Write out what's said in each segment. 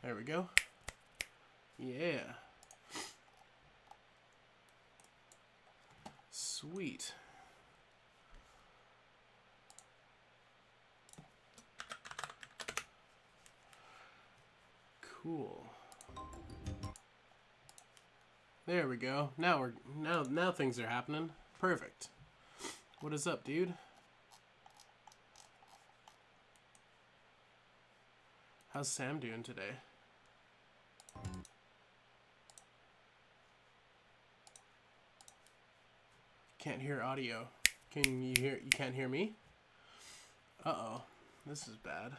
There we go. Yeah. Sweet. Cool. There we go. Now things are happening. Perfect. What is up, dude? How's Sam doing today? Can't hear audio. Can you hear? You can't hear me? Uh-oh. This is bad.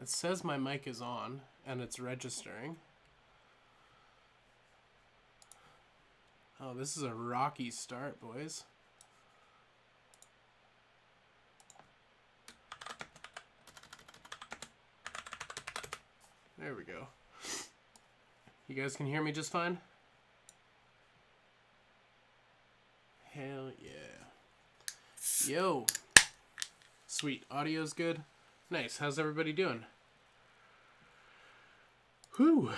It says my mic is on and it's registering. Oh, this is a rocky start, boys. There we go. You guys can hear me just fine? Hell yeah. Yo. Sweet. Audio's good. Nice. How's everybody doing? Whew.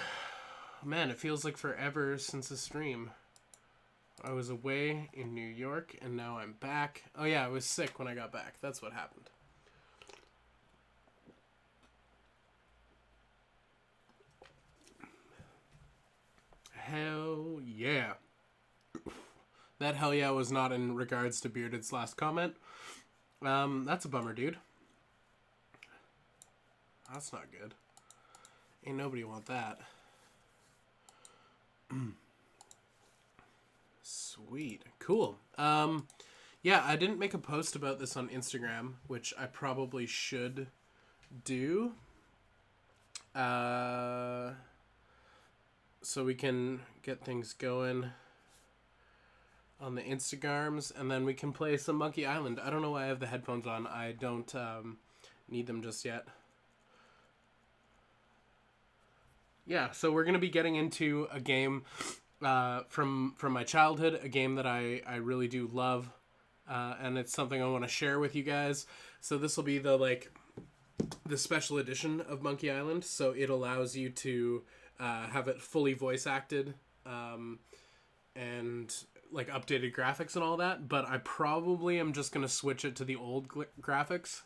Man, it feels like forever since the stream. I was away in New York and now I'm back. Oh yeah, I was sick when I got back. That's what happened. Hell yeah. That hell yeah was not in regards to Bearded's last comment. That's a bummer, dude. That's not good. Ain't nobody want that. Sweet. Cool. Yeah, I didn't make a post about this on Instagram, which I probably should do. So we can get things going on the Instagrams, and then we can play some Monkey Island. I don't know why I have the headphones on. I don't need them just yet. Yeah, so we're going to be getting into a game from my childhood, a game that I really do love, and it's something I want to share with you guys. So this will be the special edition of Monkey Island, so it allows you to have it fully voice acted, and like updated graphics and all that, but I probably am just going to switch it to the old graphics,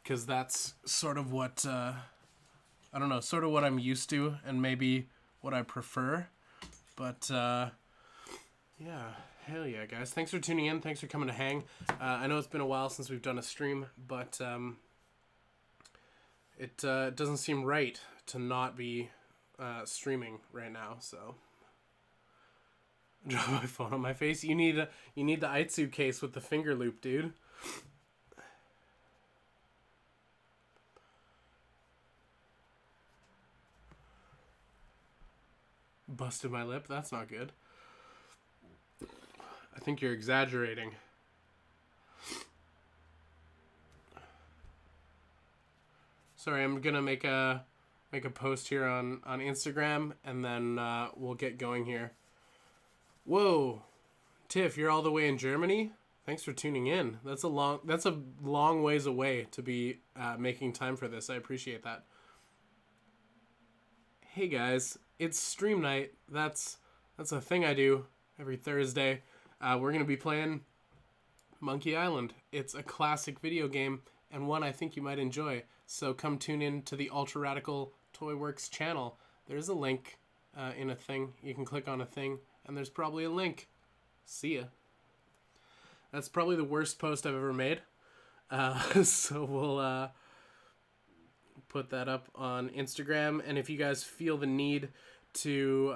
because that's sort of what, I don't know, sort of what I'm used to and maybe what I prefer. But, yeah, hell yeah, guys. Thanks for tuning in. Thanks for coming to hang. I know it's been a while since we've done a stream, but it doesn't seem right to not be streaming right now, so... Drop my phone on my face. You need the Aitsu case with the finger loop, dude. Busted my lip. That's not good. I think you're exaggerating. Sorry, I'm gonna make a post here on Instagram, and then we'll get going here. Whoa, Tiff, you're all the way in Germany? Thanks for tuning in. That's a long ways away to be making time for this. I appreciate that. Hey guys, it's stream night. That's a thing I do every Thursday. We're gonna be playing Monkey Island. It's a classic video game and one I think you might enjoy. So come tune in to the Ultra Radical Toyworks channel. There's a link in a thing. You can click on a thing. And there's probably a link. See ya. That's probably the worst post I've ever made. So we'll put that up on Instagram. And if you guys feel the need to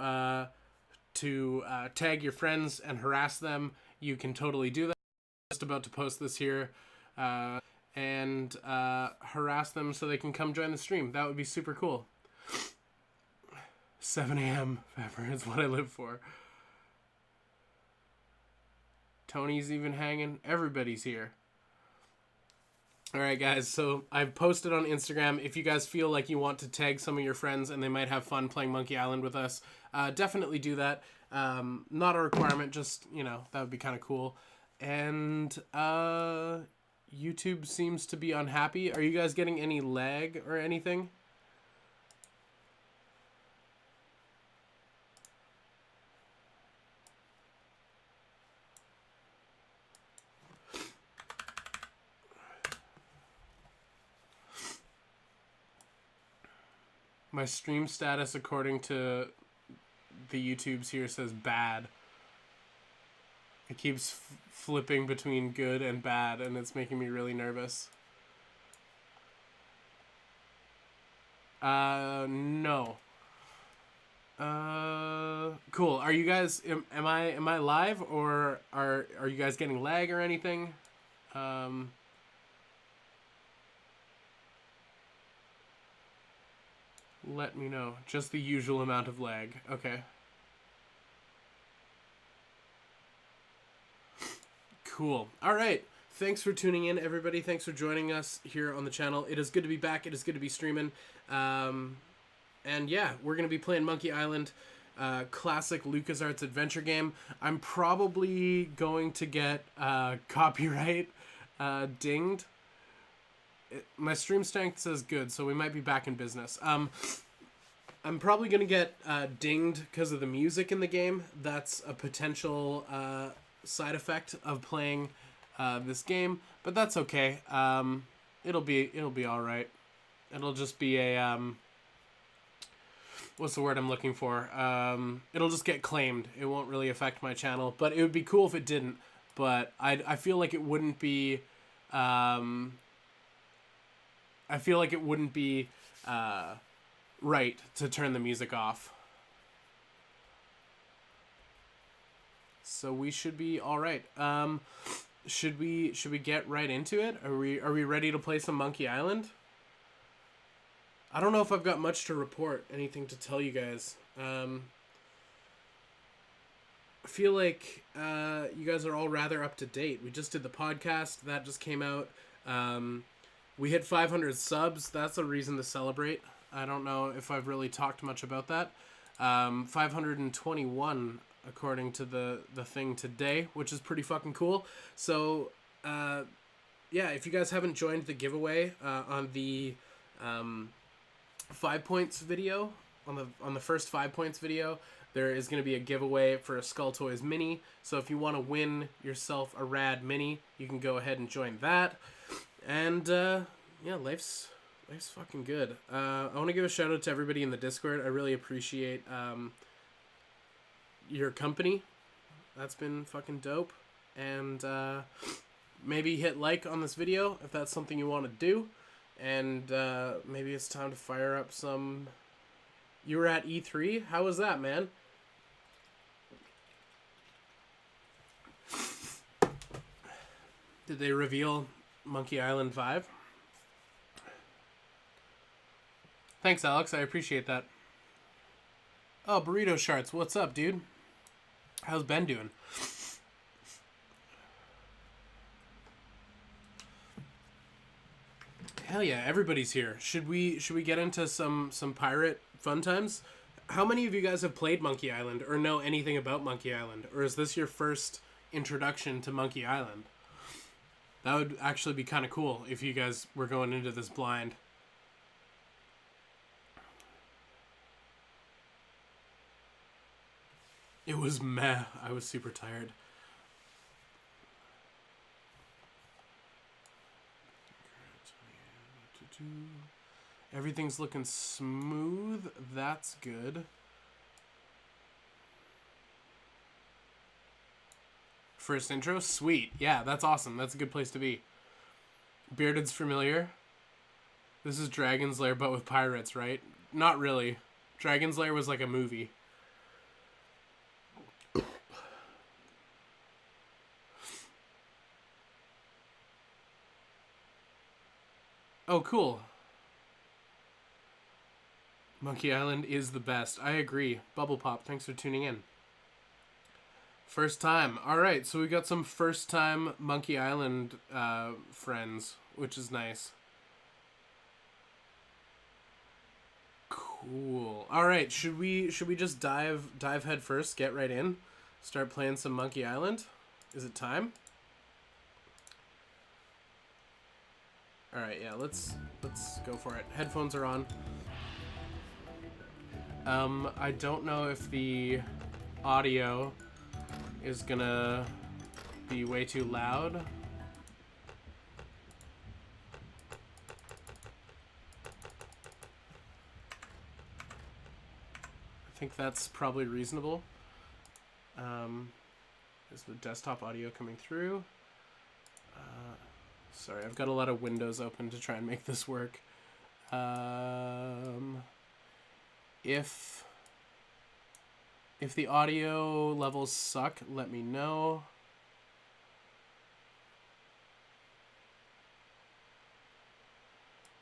tag your friends and harass them, you can totally do that. I'm just about to post this here. And harass them so they can come join the stream. That would be super cool. 7 a.m. Pepper is what I live for. Tony's even hanging. Everybody's here. Alright guys, so I've posted on Instagram. If you guys feel like you want to tag some of your friends and they might have fun playing Monkey Island with us, definitely do that. Not a requirement, just, that would be kind of cool. And, YouTube seems to be unhappy. Are you guys getting any lag or anything? My stream status, according to the YouTubes here, says bad. It keeps flipping between good and bad, and it's making me really nervous. No. Cool. Are you guys? Am I live, or are you guys getting lag or anything? Let me know. Just the usual amount of lag. Okay. Cool. All right. Thanks for tuning in, everybody. Thanks for joining us here on the channel. It is good to be back. It is good to be streaming. And yeah, we're going to be playing Monkey Island, classic LucasArts adventure game. I'm probably going to get copyright dinged. My stream strength says good, so we might be back in business. I'm probably going to get dinged because of the music in the game. That's a potential side effect of playing this game, but that's okay. It'll be all right. It'll just be a what's the word I'm looking for? It'll just get claimed. It won't really affect my channel, but it would be cool if it didn't. But I feel like it wouldn't be. I feel like it wouldn't be right to turn the music off. So we should be all right. Should we get right into it? Are we ready to play some Monkey Island? I don't know if I've got much to report, anything to tell you guys. I feel like you guys are all rather up to date. We just did the podcast. That just came out. We hit 500 subs. That's a reason to celebrate. I don't know if I've really talked much about that. 521 according to the thing today, which is pretty fucking cool. So, yeah, if you guys haven't joined the giveaway on the 5 points video, on the first 5 points video, there is going to be a giveaway for a Skull Toys mini. So if you want to win yourself a rad mini, you can go ahead and join that. And yeah, life's fucking good. I want to give a shout out to everybody in the Discord. I really appreciate your company. That's been fucking dope. And maybe hit like on this video if that's something you want to do. And maybe it's time to fire up some. You were at E3? How was that, man? Did they reveal Monkey Island 5? Thanks, Alex. I appreciate that. Oh, Burrito Sharts. What's up, dude? How's Ben doing? Hell yeah, everybody's here. Should we get into some pirate fun times? How many of you guys have played Monkey Island or know anything about Monkey Island? Or is this your first introduction to Monkey Island? That would actually be kind of cool if you guys were going into this blind. It was meh. I was super tired. Everything's looking smooth. That's good. First intro? Sweet. Yeah, that's awesome. That's a good place to be. Bearded's familiar. This is Dragon's Lair, but with pirates, right? Not really. Dragon's Lair was like a movie. Oh, cool. Monkey Island is the best. I agree. Bubble Pop, thanks for tuning in. First time. Alright, so we got some first time Monkey Island friends, which is nice. Cool. Alright, should we just dive head first, get right in? Start playing some Monkey Island? Is it time? All right, yeah, let's go for it. Headphones are on. I don't know if the audio is gonna be way too loud. I think that's probably reasonable. Is the desktop audio coming through? Sorry, I've got a lot of windows open to try and make this work. If the audio levels suck, let me know.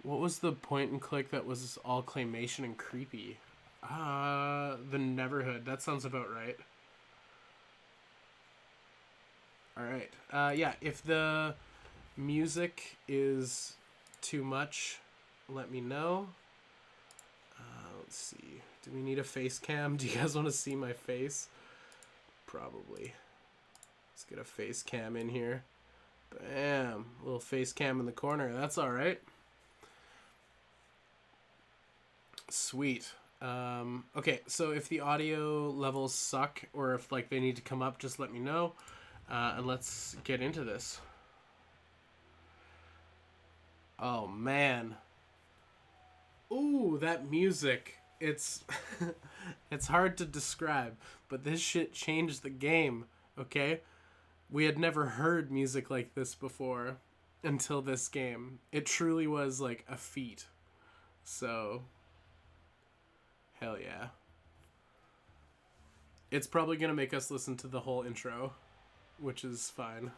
What was the point and click that was all claymation and creepy? The Neverhood. That sounds about right. Alright. Yeah, if the music is too much, let me know. Let's see. Do we need a face cam? Do you guys want to see my face? Probably. Let's get a face cam in here. Bam. A little face cam in the corner. That's alright. Sweet. Okay, so if the audio levels suck or if like they need to come up, just let me know. And let's get into this. Oh man. Ooh, that music. It's it's hard to describe, but this shit changed the game, okay? We had never heard music like this before until this game. It truly was like a feat. So hell yeah. It's probably going to make us listen to the whole intro, which is fine.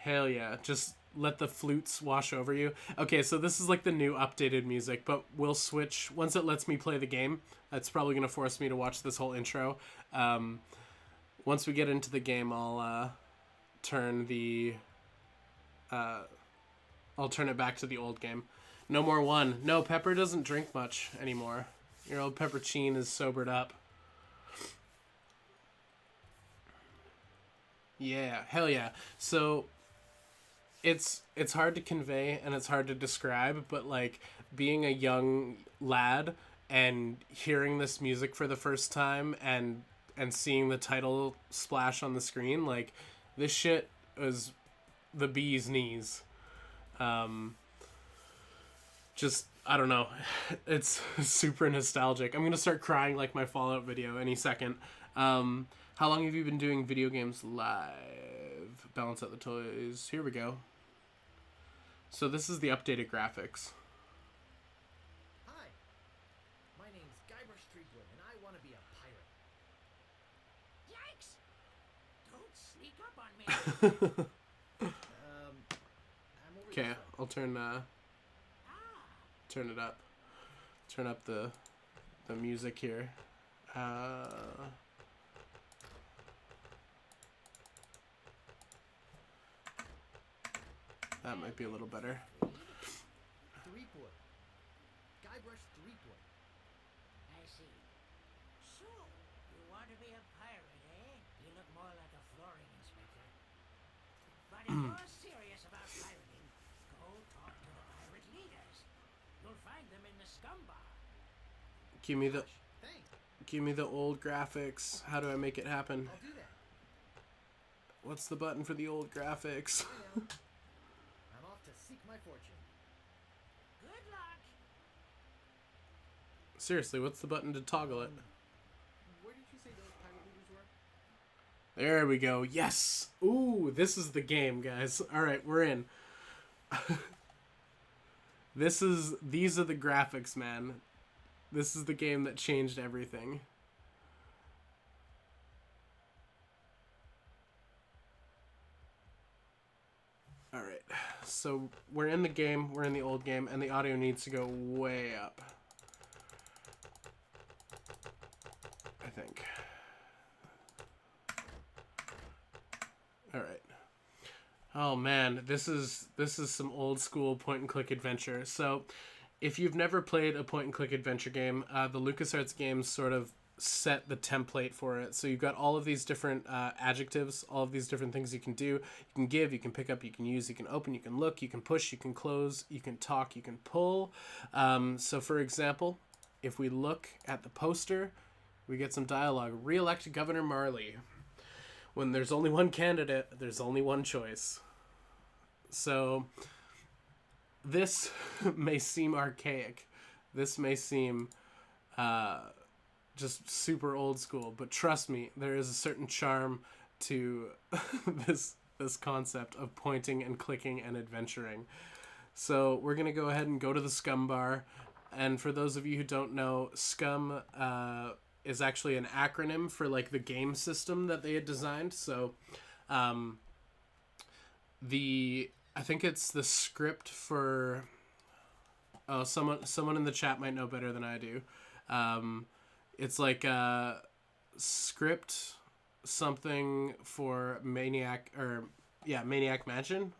Hell yeah. Just let the flutes wash over you. Okay, so this is like the new updated music, but we'll switch. Once it lets me play the game, that's probably going to force me to watch this whole intro. Once we get into the game, I'll turn the... I'll turn it back to the old game. No more one. No, Pepper doesn't drink much anymore. Your old Peppercine is sobered up. Yeah, hell yeah. So it's hard to convey and it's hard to describe, but like being a young lad and hearing this music for the first time and seeing the title splash on the screen, like this shit was the bee's knees. Just I don't know. It's super nostalgic. I'm gonna start crying like my Fallout video any second. How long have you been doing video games live? Balance out the toys. Here we go. So this is the updated graphics. Hi, my name's Guybrush Threepwood, and I want to be a pirate. Yikes! Don't sneak up on me. I'm over Okay, this way. I'll turn it up. Turn up the music here. That might be a little better. Threepwood. Guybrush Threepwood. I see. So, you want to be a pirate, eh? You look more like a flooring inspector. But if you're serious about pirating, go talk to the pirate leaders. You'll find them in the scum bar. Give me the Thanks. old graphics. How do I make it happen? I'll do that. What's the button for the old graphics? I know. I'm off to seek my fortune. Good luck. Seriously, what's the button to toggle it? Where did you say those pirate leaders were? There we go. Yes. Ooh, this is the game, guys. All right, we're in. These are the graphics, man. This is the game that changed everything. All right. So, we're in the game, we're in the old game, and the audio needs to go way up. I think. All right. Oh man, this is some old school point and click adventure. So, if you've never played a point and click adventure game, the LucasArts games sort of set the template for it. So you've got all of these different adjectives, all of these different things you can do. You can give, you can pick up, you can use, you can open, you can look, you can push, you can close, you can talk, you can pull. So for example, if we look at the poster, we get some dialogue. Re-elect Governor Marley. When there's only one candidate, there's only one choice. So this may seem archaic. This may seem just super old school, but trust me, there is a certain charm to this concept of pointing and clicking and adventuring. So we're gonna go ahead and go to the Scum Bar, and for those of you who don't know, Scum is actually an acronym for like the game system that they had designed. So I think it's the script for someone in the chat might know better than I do. It's like a script something for Maniac Mansion.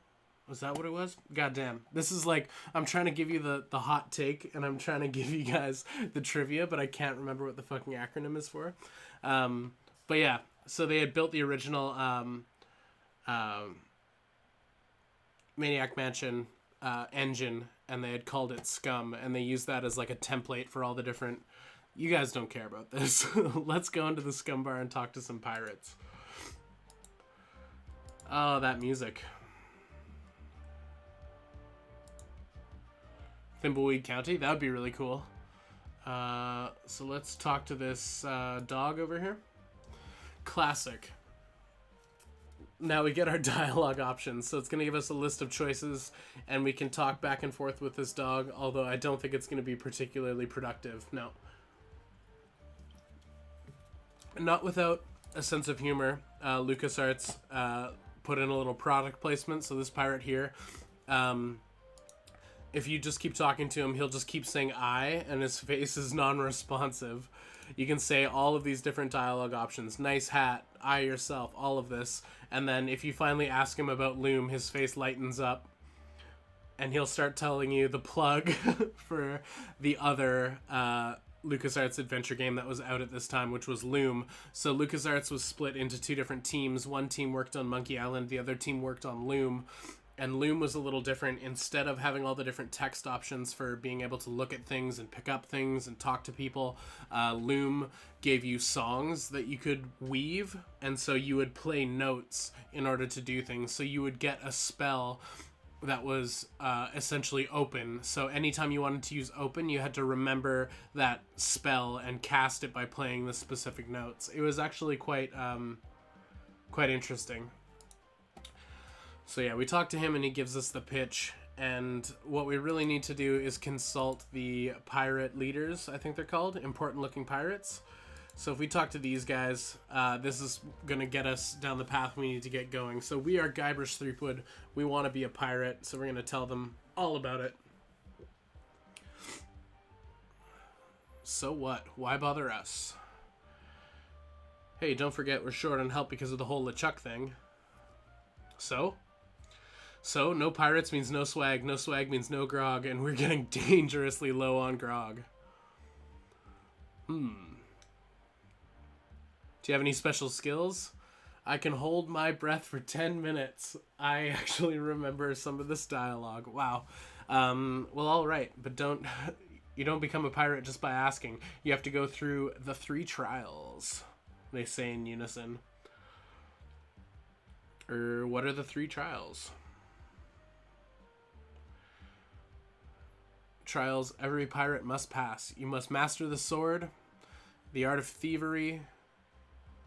Was that what it was? Goddamn. This is like, I'm trying to give you the hot take, and I'm trying to give you guys the trivia, but I can't remember what the fucking acronym is for. But yeah, so they had built the original Maniac Mansion engine, and they had called it Scum, and they used that as like a template for all the different... You guys don't care about this. Let's go into the Scum Bar and talk to some pirates. Oh, that music. Thimbleweed County, that would be really cool. So let's talk to this dog over here. Classic. Now we get our dialogue options, so it's going to give us a list of choices, and we can talk back and forth with this dog, although I don't think it's going to be particularly productive. No. Not without a sense of humor. LucasArts put in a little product placement, so this pirate here, if you just keep talking to him, he'll just keep saying I, and his face is non-responsive. You can say all of these different dialogue options. Nice hat, I yourself, all of this. And then if you finally ask him about Loom, his face lightens up, and he'll start telling you the plug for the other LucasArts adventure game that was out at this time, which was Loom. So LucasArts was split into two different teams. One team worked on Monkey Island, the other team worked on Loom. And Loom was a little different. Instead of having all the different text options for being able to look at things and pick up things and talk to people, Loom gave you songs that you could weave, and so you would play notes in order to do things. So you would get a spell that was essentially open. So anytime you wanted to use open, you had to remember that spell and cast it by playing the specific notes. It was actually quite interesting. So yeah, we talked to him and he gives us the pitch, and what we really need to do is consult the pirate leaders, I think they're called, important looking pirates. So if we talk to these guys, this is going to get us down the path we need to get going. So we are Guybrush Threepwood, we want to be a pirate, so we're going to tell them all about it. So what? Why bother us? Hey, don't forget we're short on help because of the whole LeChuck thing. So, no pirates means no swag means no grog, and we're getting dangerously low on grog. Do you have any special skills? I can hold my breath for 10 minutes. I actually remember some of this dialogue. Wow. Well, all right, but you don't become a pirate just by asking. You have to go through the 3 trials, they say in unison. What are the 3 trials? Trials every pirate must pass. You must master the sword, the art of thievery,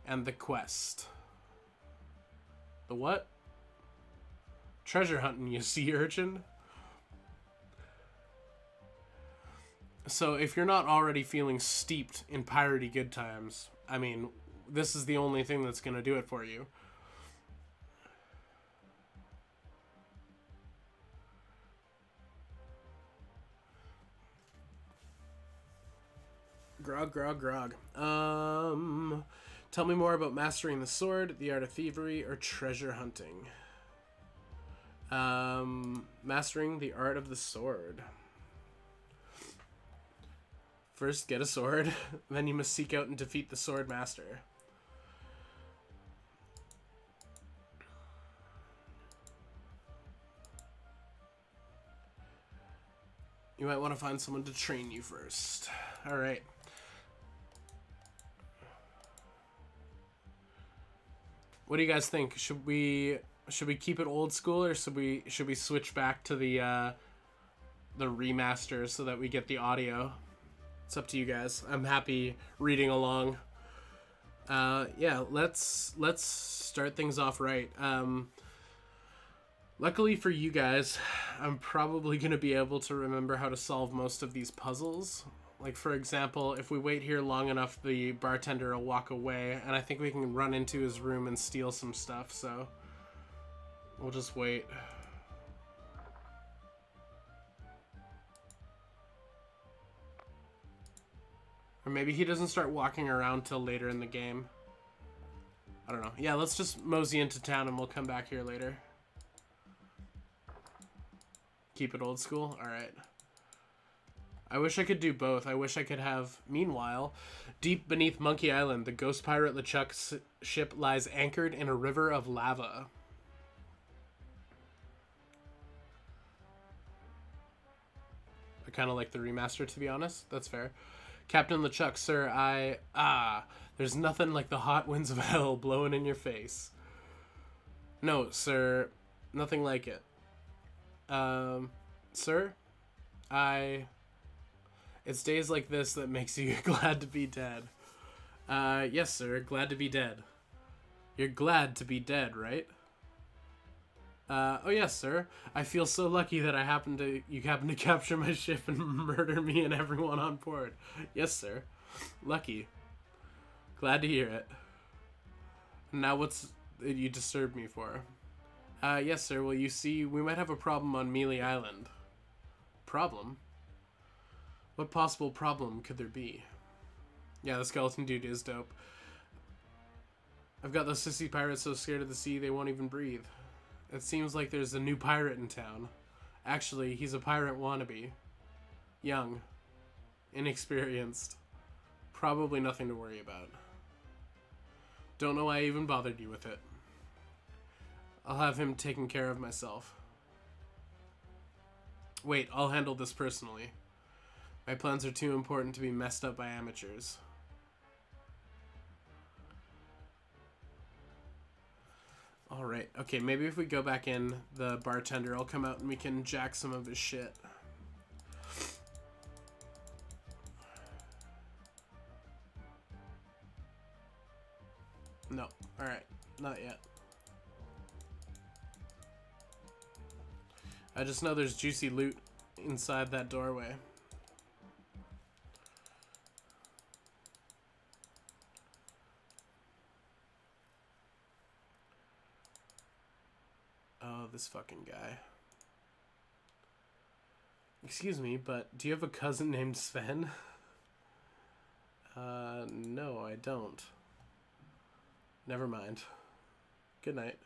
and the quest. The what? Treasure hunting, you sea urchin. So if you're not already feeling steeped in piratey good times, I mean, this is the only thing that's going to do it for you. Grog. Tell me more about mastering the sword, the art of thievery, or treasure hunting. Mastering the art of the sword. First, get a sword. Then you must seek out and defeat the sword master. You might want to find someone to train you first. All right. What do you guys think? Should we keep it old school, or should we switch back to the remaster so that we get the audio? It's up to you guys. I'm happy reading along. Yeah, let's start things off right. Luckily for you guys, I'm probably going to be able to remember how to solve most of these puzzles. Like, for example, if we wait here long enough, the bartender will walk away, and I think we can run into his room and steal some stuff, so we'll just wait. Or maybe he doesn't start walking around till later in the game. I don't know. Yeah, let's just mosey into town and we'll come back here later. Keep it old school? Alright. I wish I could do both. I wish I could have... Meanwhile, deep beneath Monkey Island, the ghost pirate LeChuck's ship lies anchored in a river of lava. I kind of like the remaster, to be honest. That's fair. Captain LeChuck, sir, there's nothing like the hot winds of hell blowing in your face. No, sir, nothing like it. Sir, it's days like this that makes you glad to be dead. Yes, sir, glad to be dead. You're glad to be dead, right? Oh yes, sir. I feel so lucky that you happened to capture my ship and murder me and everyone on board. Yes, sir. Lucky. Glad to hear it. Now what's it you disturbed me for? Yes, sir. Well, you see, we might have a problem on Mealy Island. Problem? What possible problem could there be? Yeah, the skeleton dude is dope. I've got those sissy pirates so scared of the sea they won't even breathe. It seems like there's a new pirate in town. Actually, he's a pirate wannabe. Young. Inexperienced. Probably nothing to worry about. Don't know why I even bothered you with it. I'll have him taken care of myself. Wait, I'll handle this personally. My plans are too important to be messed up by amateurs. Alright, okay, maybe if we go back in, the bartender will come out and we can jack some of his shit. No, alright, not yet. I just know there's juicy loot inside that doorway. Oh, this fucking guy. Excuse me, but do you have a cousin named Sven? No, I don't. Never mind. Good night.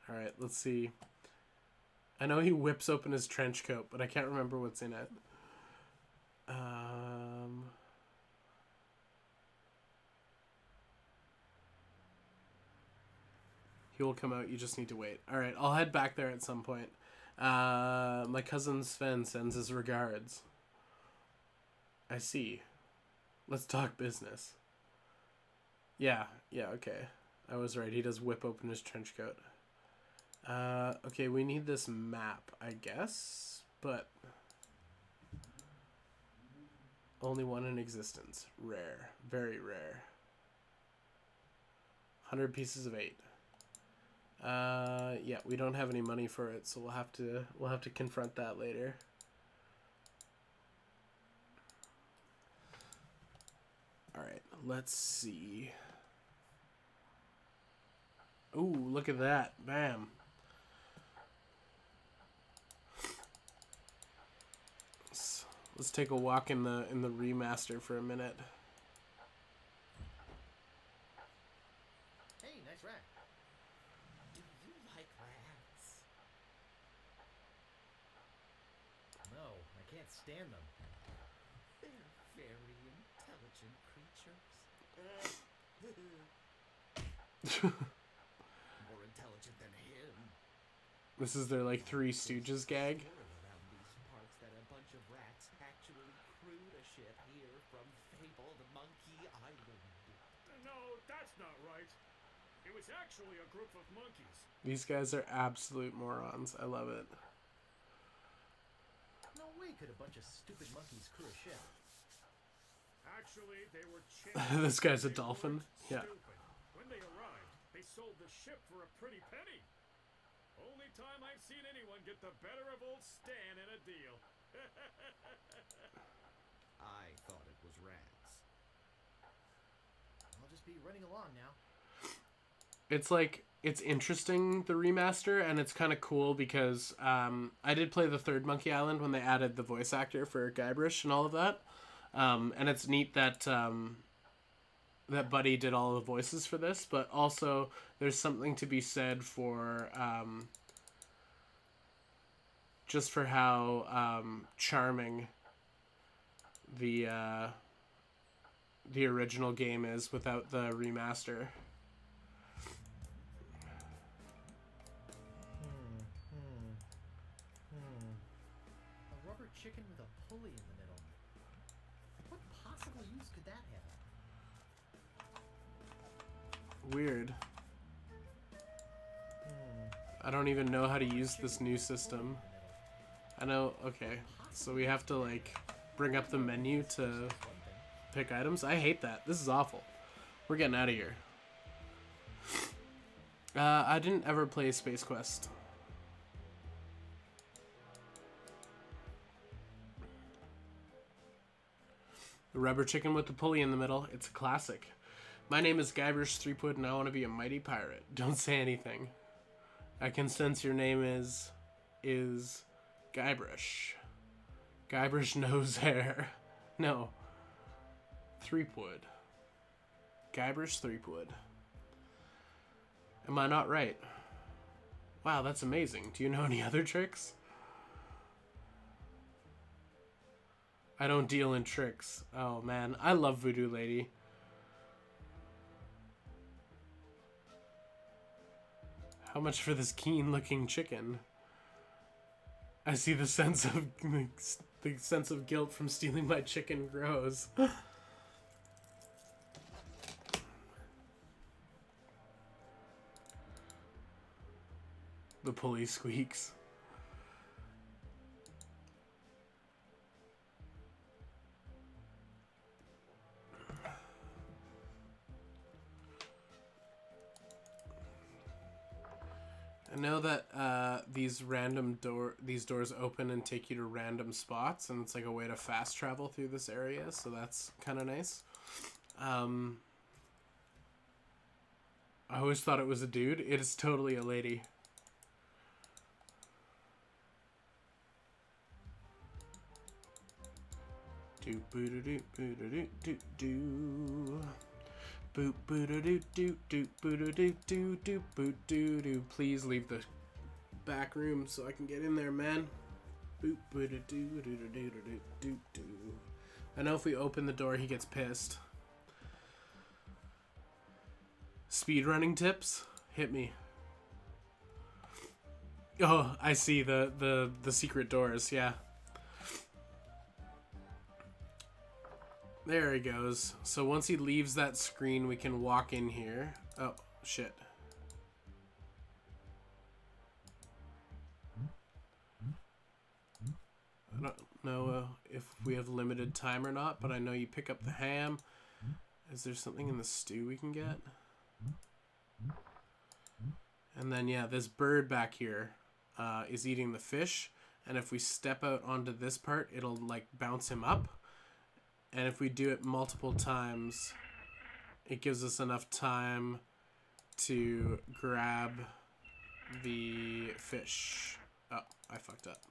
Alright, let's see. I know he whips open his trench coat, but I can't remember what's in it. He will come out, you just need to wait. Alright, I'll head back there at some point. My cousin Sven sends his regards. I see. Let's talk business. Yeah, okay. I was right, he does whip open his trench coat. Okay, we need this map, I guess, but only one in existence. Rare. Very rare. 100 pieces of 8. Yeah, we don't have any money for it, so we'll have to confront that later. Alright, let's see. Ooh, look at that. Bam. Let's take a walk in the remaster for a minute. Hey, nice rat. Do you like rats? No, I can't stand them. They're very intelligent creatures. More intelligent than him. This is their like Three Stooges gag. Word around these parts that a bunch of rats actually crewed a ship here from fabled Monkey Island. No, that's not right. It was actually a group of monkeys. These guys are absolute morons. I love it. No way could a bunch of stupid monkeys crew a ship. Actually, they were This guy's a They dolphin. weren't Yeah. stupid. When they arrived, they sold the ship for a pretty penny. Only time I've seen anyone get the better of old Stan in a deal. I thought it was rats. I'll just be running along now. It's like, it's interesting, the remaster, and it's kind of cool because I did play the third Monkey Island when they added the voice actor for Guybrush and all of that. And it's neat that that Buddy did all the voices for this, but also there's something to be said for just for how charming the original game is without the remaster. A rubber chicken with a pulley in the middle. What possible use could that have? Weird. I don't even know how to use this new system. I know, okay. So we have to like bring up the menu to pick items. I hate that. This is awful. We're getting out of here. I didn't ever play Space Quest. The rubber chicken with the pulley in the middle. It's a classic. My name is Guybrush Threepwood and I want to be a mighty pirate. Don't say anything. I can sense your name is Guybrush. Guybrush nose hair. No. Threepwood. Guybrush Threepwood. Am I not right? Wow, that's amazing. Do you know any other tricks? I don't deal in tricks. Oh man, I love Voodoo Lady. How much for this keen-looking chicken? I see the sense of guilt from stealing my chicken grows. The pulley squeaks. I know that these doors open and take you to random spots, and it's like a way to fast travel through this area, so that's kind of nice. I always thought it was a dude. It is totally a lady. Do boo doo doo boo doo doo doo. Boop boo doo doo doo doo boo doo doo doo doo boo doo doo. Please leave the back room so I can get in there, man. Boop boo doo doo doo doo doo doo doo doo. I know if we open the door, he gets pissed. Speedrunning tips? Hit me. Oh, I see the secret doors. Yeah. There he goes. So once he leaves that screen, we can walk in here. Oh, shit. I don't know if we have limited time or not, but I know you pick up the ham. Is there something in the stew we can get? And then, yeah, this bird back here is eating the fish. And if we step out onto this part, it'll, like, bounce him up. And if we do it multiple times, it gives us enough time to grab the fish. Oh, I fucked up.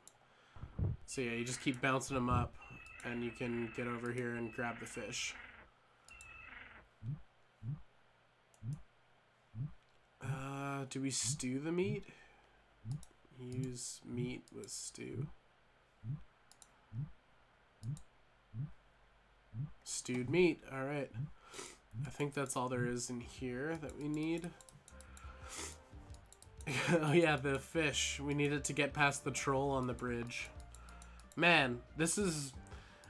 So yeah, you just keep bouncing them up, and you can get over here and grab the fish. Do we stew the meat? Use meat with stew. Stewed meat. All right. I think that's all there is in here that we need. Oh yeah, the fish. We needed to get past the troll on the bridge. Man, this is...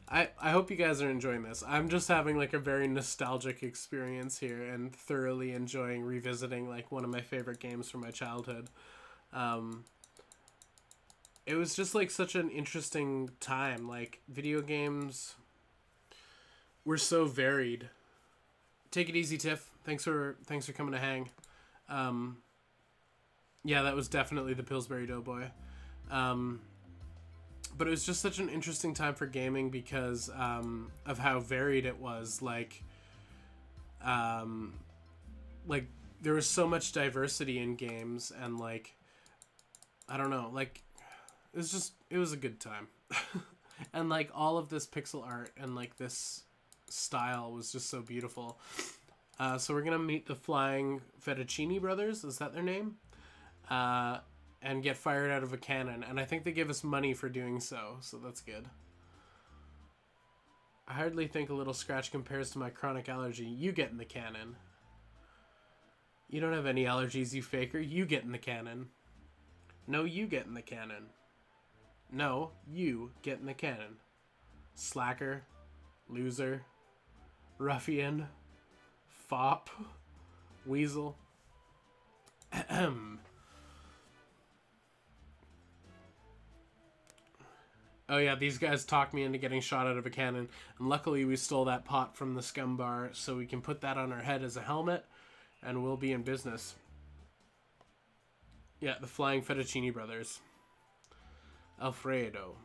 I hope you guys are enjoying this. I'm just having like a very nostalgic experience here and thoroughly enjoying revisiting like one of my favorite games from my childhood. It was just like such an interesting time. Like video games were so varied. Take it easy, Tiff. Thanks for coming to hang. Yeah, that was definitely the Pillsbury Doughboy. But it was just such an interesting time for gaming because of how varied it was. Like there was so much diversity in games, and like, I don't know, like it was a good time. And like all of this pixel art and like this style was just so beautiful. So we're gonna meet the Flying Fettuccine Brothers. Is that their name? And get fired out of a cannon. And I think they give us money for doing so that's good. I hardly think a little scratch compares to my chronic allergy. You get in the cannon. You don't have any allergies, you faker. You get in the cannon. No, you get in the cannon. No, you get in the cannon. Slacker. Loser. Ruffian. Fop. Weasel. Ahem. Oh yeah, these guys talked me into getting shot out of a cannon, and luckily we stole that pot from the scum bar, so we can put that on our head as a helmet, and we'll be in business. Yeah, the Flying Fettuccine Brothers. Alfredo.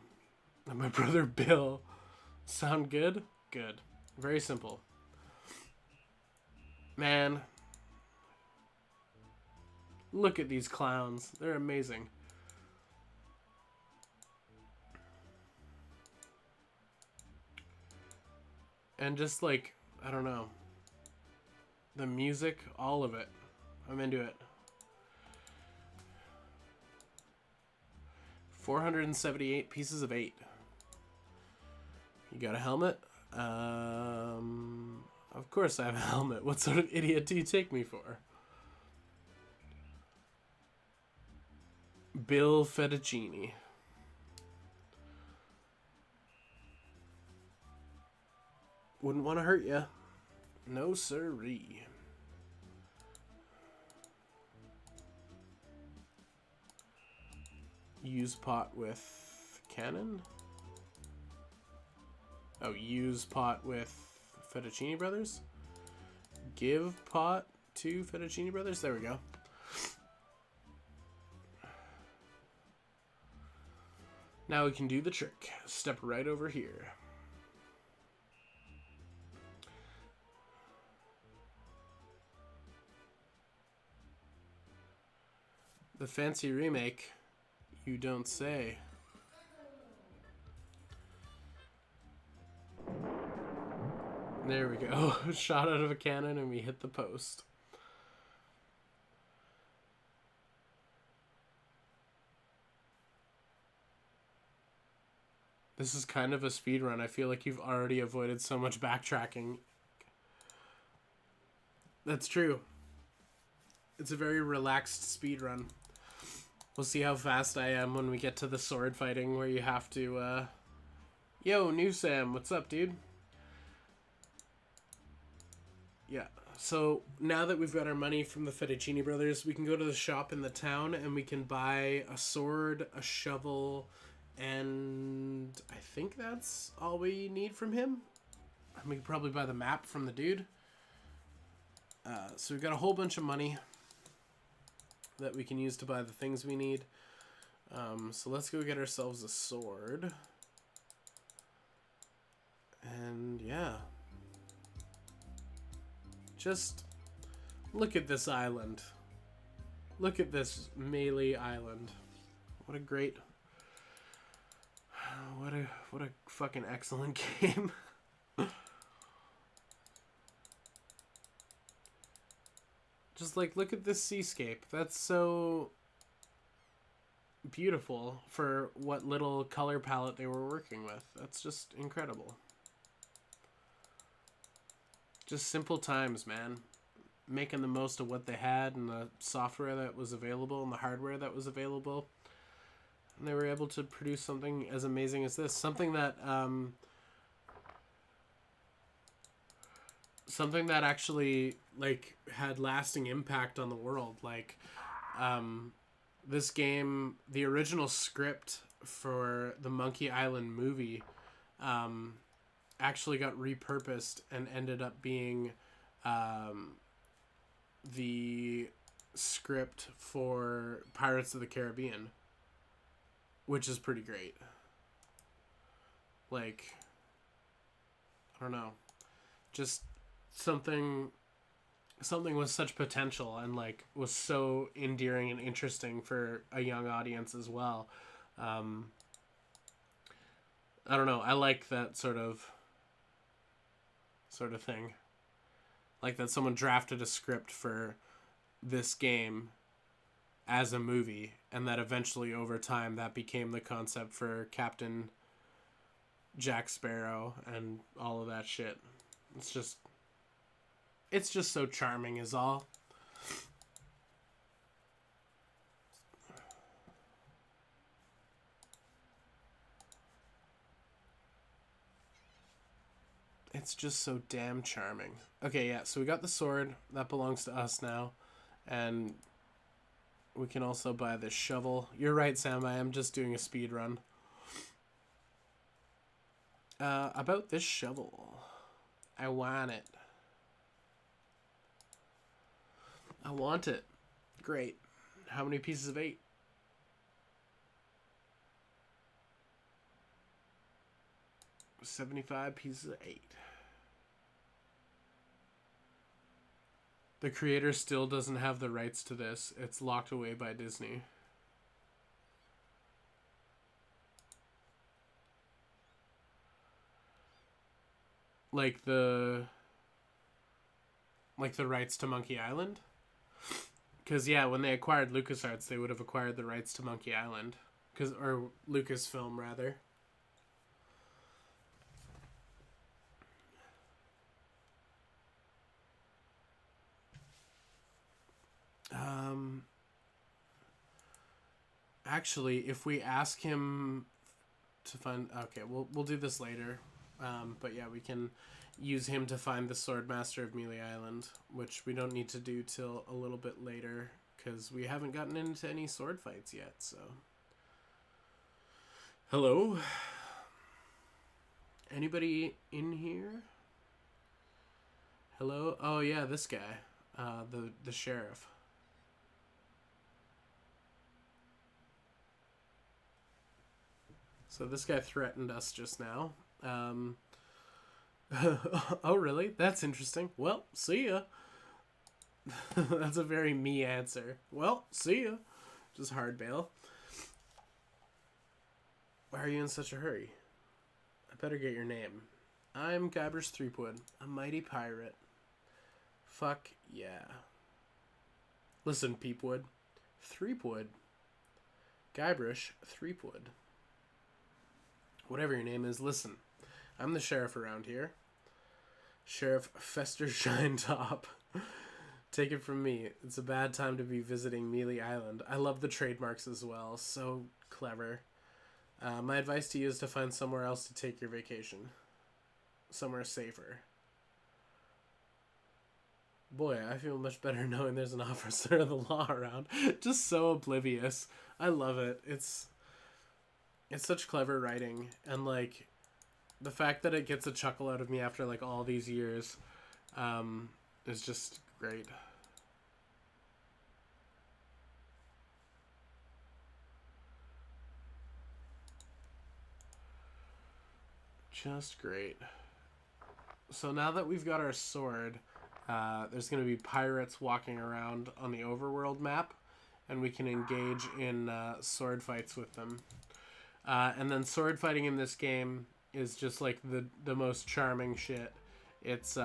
And my brother Bill. Sound good? Good. Very simple. Man. Look at these clowns. They're amazing. And just like, I don't know, the music, all of it. I'm into it. 478 pieces of 8. You got a helmet? Of course I have a helmet. What sort of idiot do you take me for? Bill Fettuccine. Wouldn't want to hurt ya. No siree. Use pot with cannon? Oh, use pot with Fettuccine Brothers? Give pot to Fettuccine Brothers? There we go. Now we can do the trick. Step right over here. The fancy remake, you don't say. There we go. Shot out of a cannon and we hit the post. This is kind of a speed run. I feel like you've already avoided so much backtracking. That's true. It's a very relaxed speed run. We'll see how fast I am when we get to the sword fighting where you have to, Yo, New Sam, what's up, dude? Yeah, so now that we've got our money from the Fettuccine Brothers, we can go to the shop in the town and we can buy a sword, a shovel, and I think that's all we need from him. And we can probably buy the map from the dude. So we've got a whole bunch of money that we can use to buy the things we need. So let's go get ourselves a sword. And yeah. Just look at this island. Look at this Melee Island. What a great... What a fucking excellent game. Just like, look at this seascape. That's so beautiful for what little color palette they were working with. That's just incredible. Just simple times, man. Making the most of what they had and the software that was available and the hardware that was available. And they were able to produce something as amazing as this. Something that actually like had lasting impact on the world. Like this game, the original script for the Monkey Island movie actually got repurposed and ended up being the script for Pirates of the Caribbean, which is pretty great. Like, I don't know, just something with such potential and like was so endearing and interesting for a young audience as well. I don't know, I like that sort of thing. Like that someone drafted a script for this game as a movie, and that eventually over time that became the concept for Captain Jack Sparrow and all of that shit. It's just so charming is all. It's just so damn charming. Okay, yeah, so we got the sword. That belongs to us now. And we can also buy this shovel. You're right, Sam, I am just doing a speed run. About this shovel. I want it. I want it. Great. How many pieces of 8? $75 pieces of 8. The creator still doesn't have the rights to this. It's locked away by Disney. Like the rights to Monkey Island? Because, yeah, when they acquired LucasArts, they would have acquired the rights to Monkey Island. Or Lucasfilm, rather. Actually, if we ask him to find... Okay, we'll do this later. But yeah, we can use him to find the Swordmaster of Mealy Island, which we don't need to do till a little bit later, because we haven't gotten into any sword fights yet, so... Hello? Anybody in here? Hello? Oh yeah, this guy. The sheriff. So this guy threatened us just now. Oh, really? That's interesting. Well, see ya. That's a very me answer. Well, see ya. Just hard bail. Why are you in such a hurry? I better get your name. I'm Guybrush Threepwood, a mighty pirate. Fuck yeah. Listen, Peepwood. Threepwood. Guybrush Threepwood. Whatever your name is, listen. I'm the sheriff around here. Sheriff Fester Shinetop. Take it from me. It's a bad time to be visiting Mealy Island. I love the trademarks as well. So clever. My advice to you is to find somewhere else to take your vacation. Somewhere safer. Boy, I feel much better knowing there's an officer of the law around. Just so oblivious. I love it. It's such clever writing, and like the fact that it gets a chuckle out of me after like all these years is just great. Just great. So now that we've got our sword, there's going to be pirates walking around on the overworld map, and we can engage in sword fights with them. And then sword fighting in this game is just like the most charming shit. It's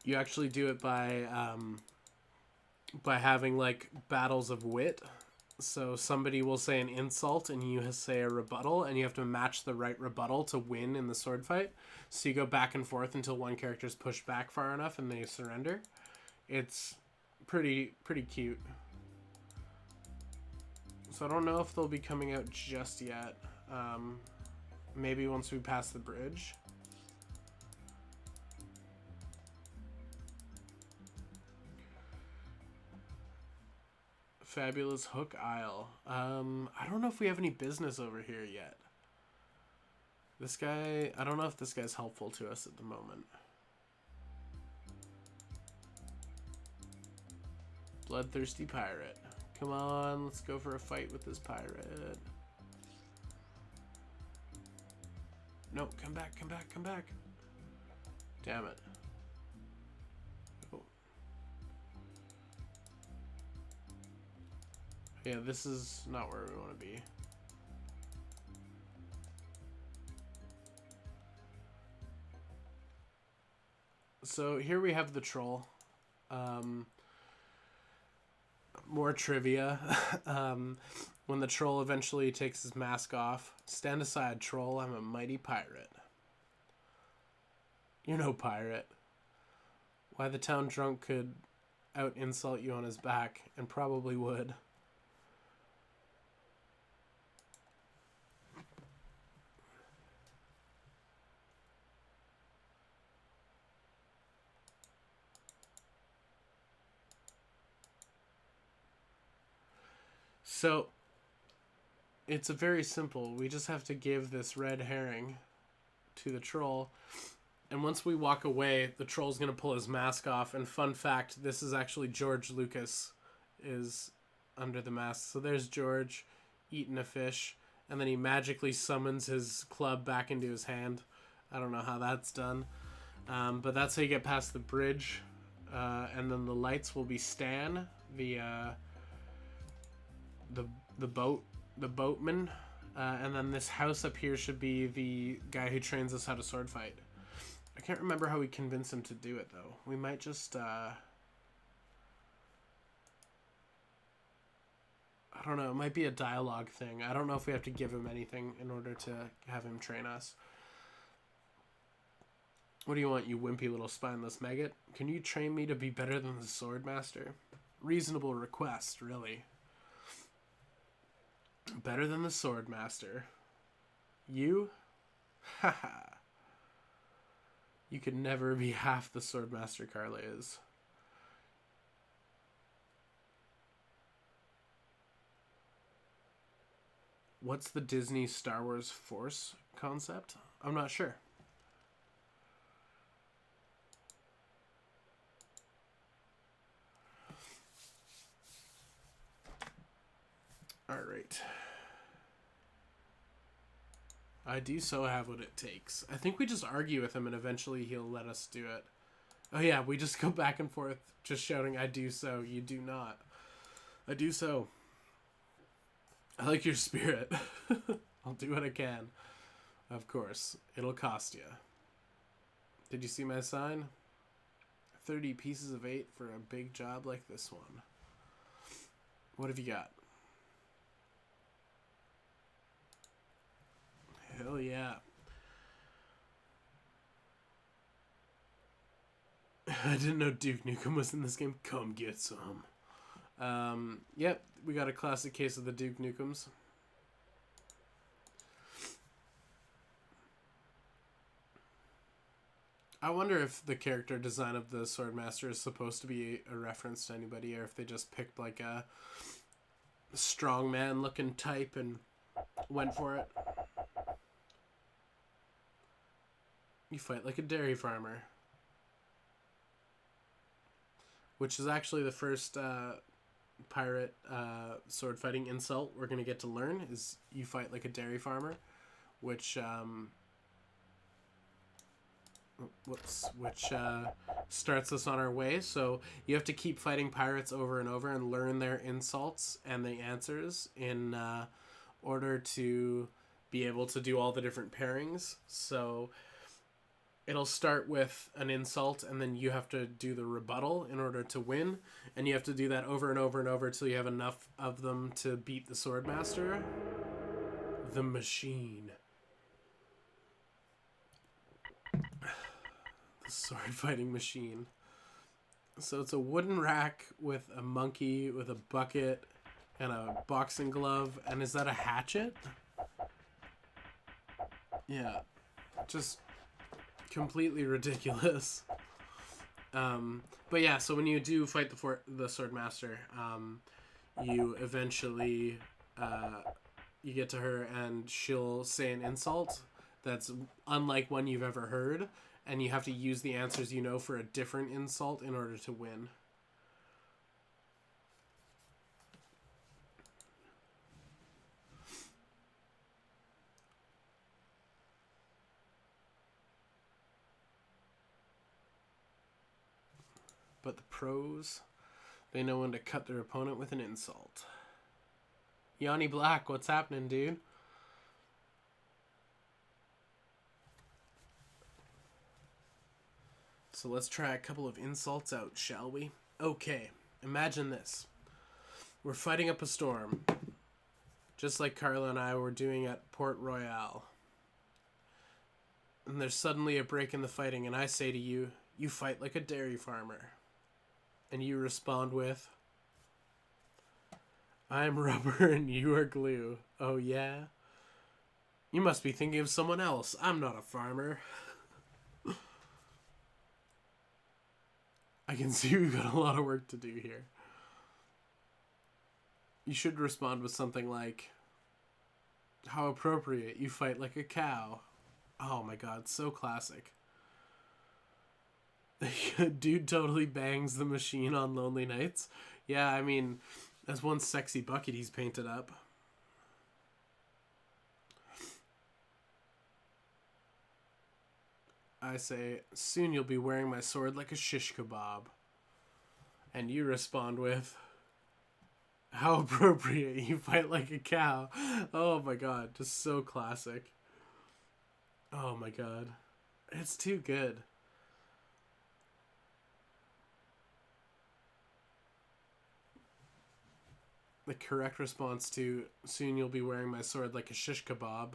you actually do it by having like battles of wit. So somebody will say an insult and you say a rebuttal, and you have to match the right rebuttal to win in the sword fight. So you go back and forth until one character's pushed back far enough and they surrender. It's pretty cute. So I don't know if they'll be coming out just yet. Maybe once we pass the bridge. Fabulous Hook Isle. I don't know if we have any business over here yet. This guy, I don't know if this guy's helpful to us at the moment. Bloodthirsty pirate. Come on, let's go for a fight with this pirate. No, come back, come back, come back. Damn it. Oh. Yeah, this is not where we want to be. So here we have the troll. More trivia. When the troll eventually takes his mask off, stand aside, troll, I'm a mighty pirate. You're no pirate. Why, the town drunk could out insult you on his back, and probably would. So, it's a very simple. We just have to give this red herring to the troll. And once we walk away, the troll's going to pull his mask off. And fun fact, this is actually George Lucas is under the mask. So there's George eating a fish. And then he magically summons his club back into his hand. I don't know how that's done. But that's how you get past the bridge. And then the lights will be Stan, the boatman, and then this house up here should be the guy who trains us how to sword fight. I can't remember how we convince him to do it though. We might just I don't know, it might be a dialogue thing. I don't know if we have to give him anything in order to have him train us. What do you want, you wimpy little spineless maggot? Can you train me to be better than the sword master? Reasonable request, really. Better than the sword master. You? Haha. You could never be half the sword master Carla is. What's the Disney Star Wars Force concept? I'm not sure. All right. I do so have what it takes. I think we just argue with him and eventually he'll let us do it. Oh yeah, we just go back and forth just shouting, I do so, you do not. I do so. I like your spirit. I'll do what I can. Of course. It'll cost you. Did you see my sign? 30 pieces of 8 for a big job like this one. What have you got? Hell yeah. I didn't know Duke Nukem was in this game. Come get some. Yep, we got a classic case of the Duke Nukems. I wonder if the character design of the Swordmaster is supposed to be a reference to anybody, or if they just picked like a strongman looking type and went for it. You fight like a dairy farmer. Which is actually the first pirate sword fighting insult we're going to get to learn, is you fight like a dairy farmer. Which, starts us on our way. So you have to keep fighting pirates over and over and learn their insults and the answers in order to be able to do all the different pairings. So it'll start with an insult, and then you have to do the rebuttal in order to win, and you have to do that over and over and over until you have enough of them to beat the Swordmaster. The Machine. The sword fighting machine. So it's a wooden rack with a monkey with a bucket and a boxing glove. And is that a hatchet? Yeah. Just completely ridiculous. But yeah, so when you do fight the Swordmaster, you eventually you get to her and she'll say an insult that's unlike one you've ever heard, and you have to use the answers you know for a different insult in order to win. But the pros, they know when to cut their opponent with an insult. Yanni Black, what's happening, dude? So let's try a couple of insults out, shall we? Okay, imagine this. We're fighting up a storm, just like Carla and I were doing at Port Royal. And there's suddenly a break in the fighting, and I say to you, you fight like a dairy farmer. And you respond with, I'm rubber and you are glue. Oh yeah? You must be thinking of someone else. I'm not a farmer. I can see we've got a lot of work to do here. You should respond with something like, how appropriate, you fight like a cow. Oh my god, so classic. Dude totally bangs the machine on lonely nights. Yeah, I mean, that's one sexy bucket he's painted up. I say, soon you'll be wearing my sword like a shish kebab. And you respond with, how appropriate, you fight like a cow. Oh my god, just so classic. Oh my god. It's too good. The correct response to, soon you'll be wearing my sword like a shish kebab,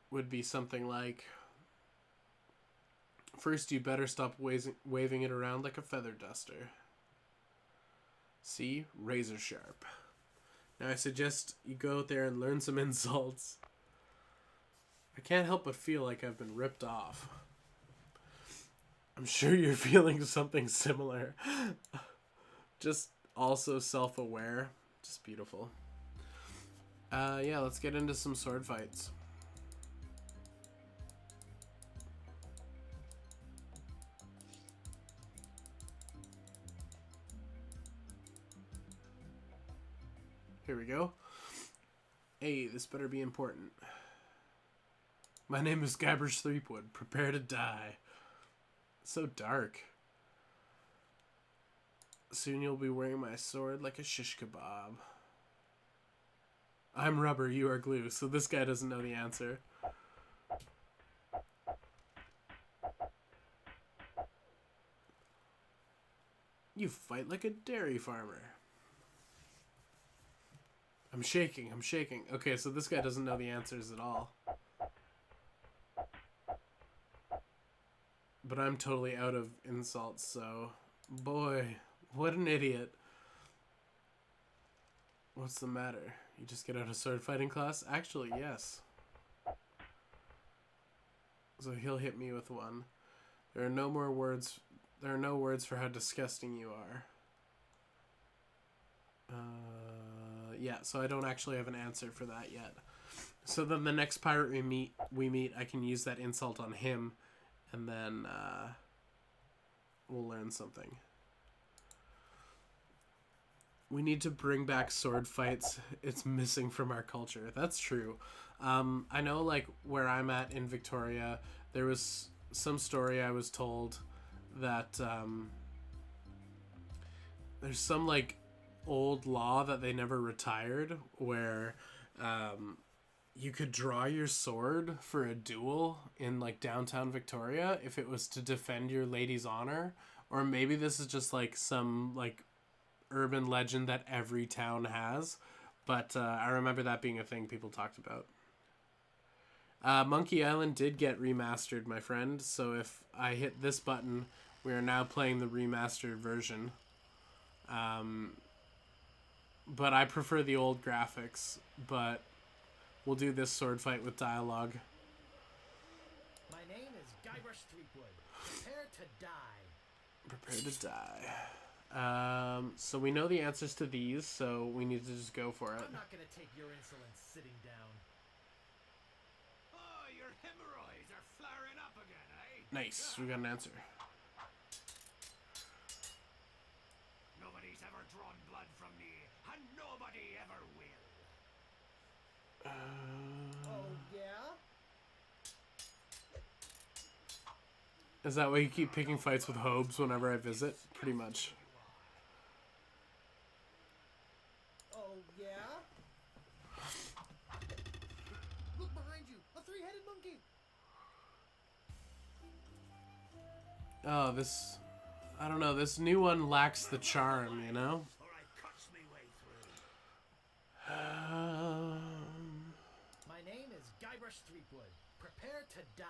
would be something like, first you better stop waving it around like a feather duster. See? Razor sharp. Now I suggest you go out there and learn some insults. I can't help but feel like I've been ripped off. I'm sure you're feeling something similar. Just also self-aware. Just beautiful. Yeah, let's get into some sword fights. Here we go. Hey, this better be important. My name is Guybrush Threepwood. Prepare to die. So dark. Soon you'll be wearing my sword like a shish kebab. I'm rubber, you are glue. So this guy doesn't know the answer. You fight like a dairy farmer. I'm shaking. Okay, so this guy doesn't know the answers at all. But I'm totally out of insults, so... Boy, what an idiot. What's the matter? You just get out of sword fighting class? Actually, yes. So he'll hit me with one. There are no words for how disgusting you are. Yeah, so I don't actually have an answer for that yet. So then the next pirate we meet, I can use that insult on him, and then we'll learn something. We need to bring back sword fights. It's missing from our culture. That's true. I know, like, where I'm at in Victoria, there was some story I was told that there's some, like, old law that they never retired where you could draw your sword for a duel in like downtown Victoria if it was to defend your lady's honor, or maybe this is just like some like urban legend that every town has, but I remember that being a thing people talked about. Monkey Island did get remastered, my friend, so if I hit this button, we are now playing the remastered version. But I prefer the old graphics, but we'll do this sword fight with dialogue. My name is Guybrush Threepwood. Prepare to die. Prepare to die. So we know the answers to these, so we need to just go for it. I'm not gonna take your insolence sitting down. Oh, your hemorrhoids are flaring up again, eh? Nice, we got an answer. Nobody's ever drawn blood from me, and nobody ever will. Oh, yeah? Is that why you keep picking fights with Hobes whenever I visit? Pretty much. Oh, yeah? Look behind you! A three-headed monkey! Oh, this... I don't know, this new one lacks the charm, you know? Or I cuts me way through. My name is Guybrush Threepwood. Prepare to die.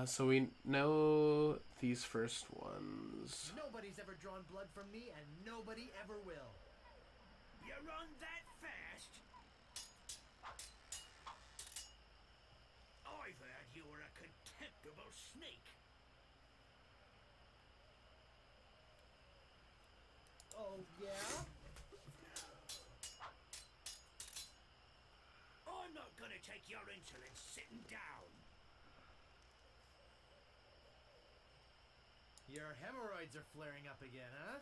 So we know these first ones. Nobody's ever drawn blood from me, and nobody ever will. You run that fast? I've heard you were a contemptible snake. Oh, yeah? I'm not gonna take your insolence sitting down. Your hemorrhoids are flaring up again, huh?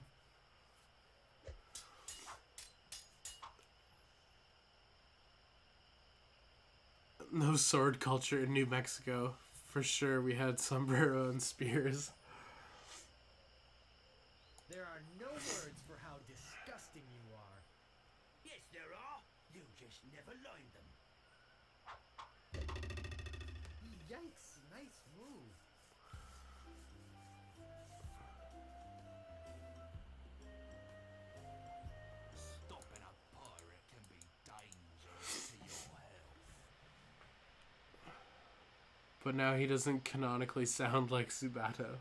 No sword culture in New Mexico. For sure, we had sombrero and spears. There are no words for how disgusting you are. Yes, there are. You just never learned them. Yikes, nice move. Stopping a pirate can be dangerous to your health. But now he doesn't canonically sound like Subato.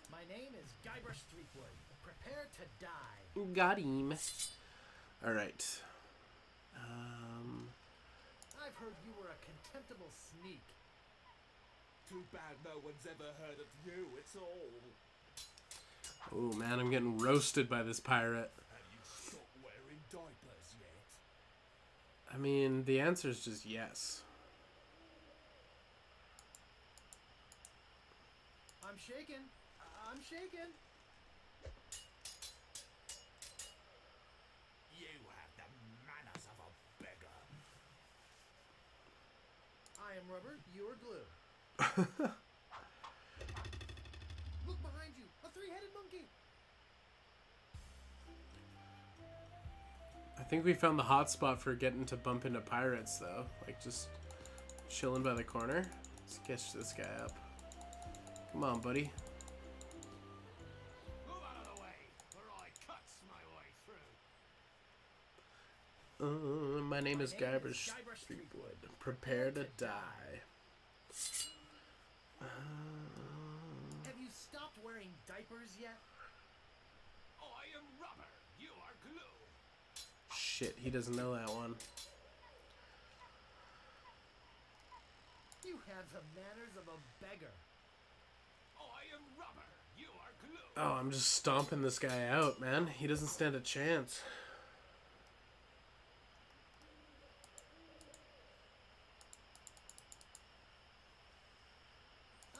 My name is Guybrush Threepwood. Prepare to die. Got him. Alright. I've heard you were a contemptible sneak. Too bad no one's ever heard of you, it's all. Oh man, I'm getting roasted by this pirate. Have you stopped wearing diapers yet? I mean, the answer is just yes. I'm shaken. I'm shaken. You have the manners of a beggar. I am rubber, you are glue. Look behind you, a three-headed monkey. I think we found the hot spot for getting to bump into pirates, though. Like, just chilling by the corner. Let's catch this guy up. Come on, buddy. Move out of the way, or I cuts my way through. My name is My name is Guybrush Guybrush Threepwood. Prepare to die. Have you stopped wearing diapers yet? I am rubber, you are glue. Shit, he doesn't know that one. You have the manners of a beggar. I am rubber, you are glue. Oh, I'm just stomping this guy out, man. He doesn't stand a chance.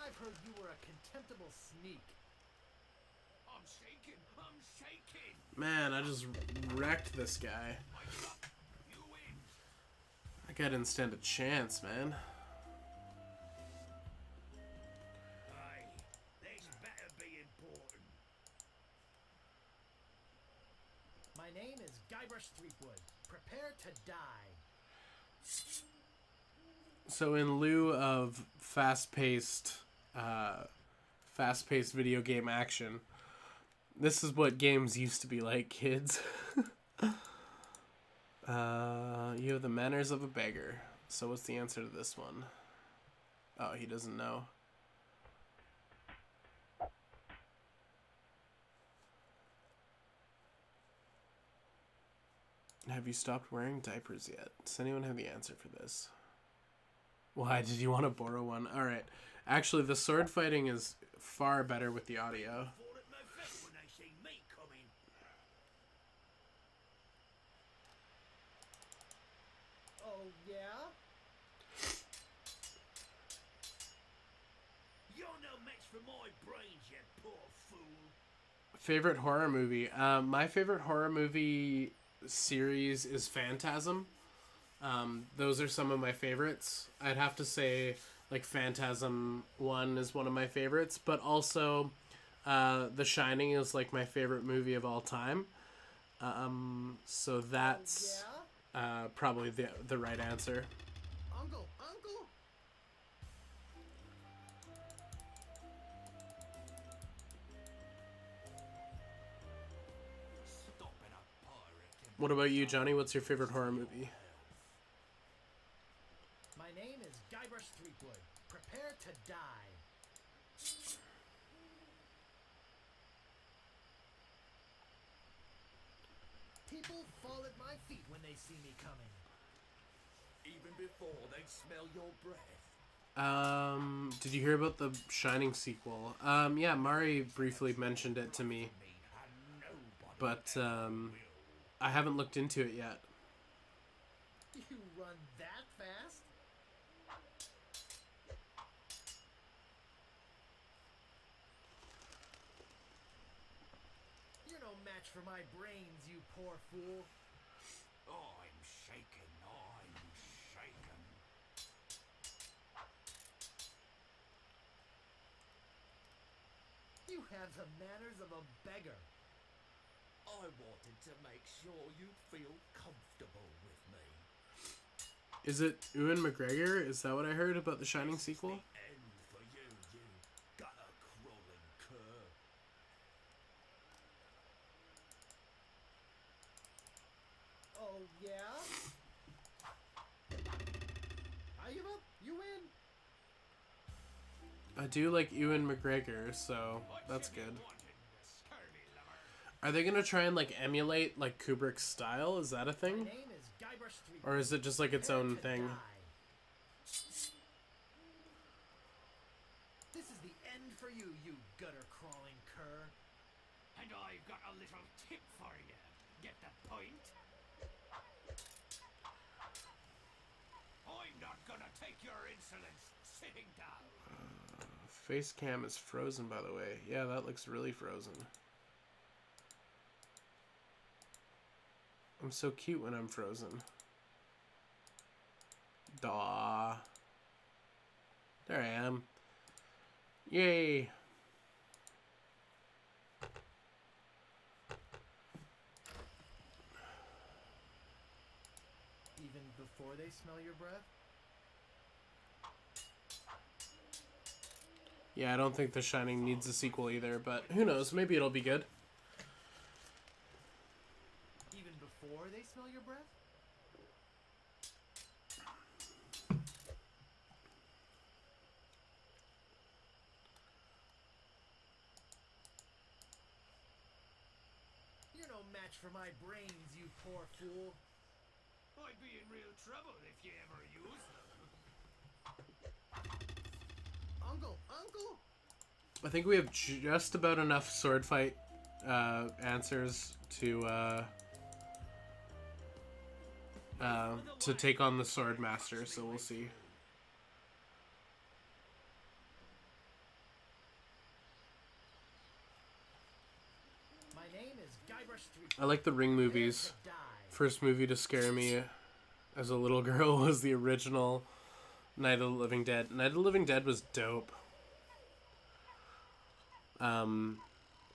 I've heard you were a contemptible sneak. I'm shaking. Man, I just wrecked this guy. You win. That guy didn't stand a chance, man. Aye, this better be important. My name is Guybrush Threepwood. Prepare to die. So in lieu of fast-paced video game action, this is what games used to be like, kids. You have the manners of a beggar. So what's the answer to this one? Oh, he doesn't know. Have you stopped wearing diapers yet? Does anyone have the answer for this? Why did you want to borrow one? Alright. Actually, the sword fighting is far better with the audio. Fall at my feet when they see me coming. Oh, yeah? You're no match for my brains, you poor fool. Favorite horror movie? My favorite horror movie series is Phantasm. Those are some of my favorites. I'd have to say, like, Phantasm 1 is one of my favorites, but also The Shining is, like, my favorite movie of all time. So that's probably the right answer. Uncle! Stopping a pirate. What about you, Johnny? What's your favorite horror movie? My name is Guybrush Threepwood. Prepare to die. People fall at my feet when they see me coming. Even before they smell your breath. Did you hear about the Shining sequel? Yeah, Mari briefly mentioned it to me, but I haven't looked into it yet. You run that fast? You're no match for my brains, you poor fool. I'm shaken. You have the manners of a beggar. I wanted to make sure you feel comfortable with me. Is it Ewan McGregor? Is that what I heard about the Shining sequel? End for you, you gutter-crawling cur. Oh, yeah? I give up. You win. I do like Ewan McGregor, so that's good. Are they gonna try and like emulate like Kubrick's style? Is that a My thing? name is Guybrush Threepwood. Or is it just like its Prepare own to thing? die. This is the end for you, you gutter-crawling cur. And I've got a little tip for you. Get the point? I'm not gonna take your insolence sitting down. Face cam is frozen, by the way. Yeah, that looks really frozen. I'm so cute when I'm frozen. Daw. There I am. Yay. Even before they smell your breath? Yeah, I don't think The Shining needs a sequel either, but who knows? Maybe it'll be good. Even before they smell your breath? You're no match for my brains, you poor fool. I'd be in real trouble if you ever use them. Uncle! I think we have just about enough sword fight answers to take on the Sword Master, so we'll see. My name is Guybrush Threepwood. I like the Ring movies. Prepare to die. First movie to scare me as a little girl was the original Night of the Living Dead. Night of the Living Dead was dope.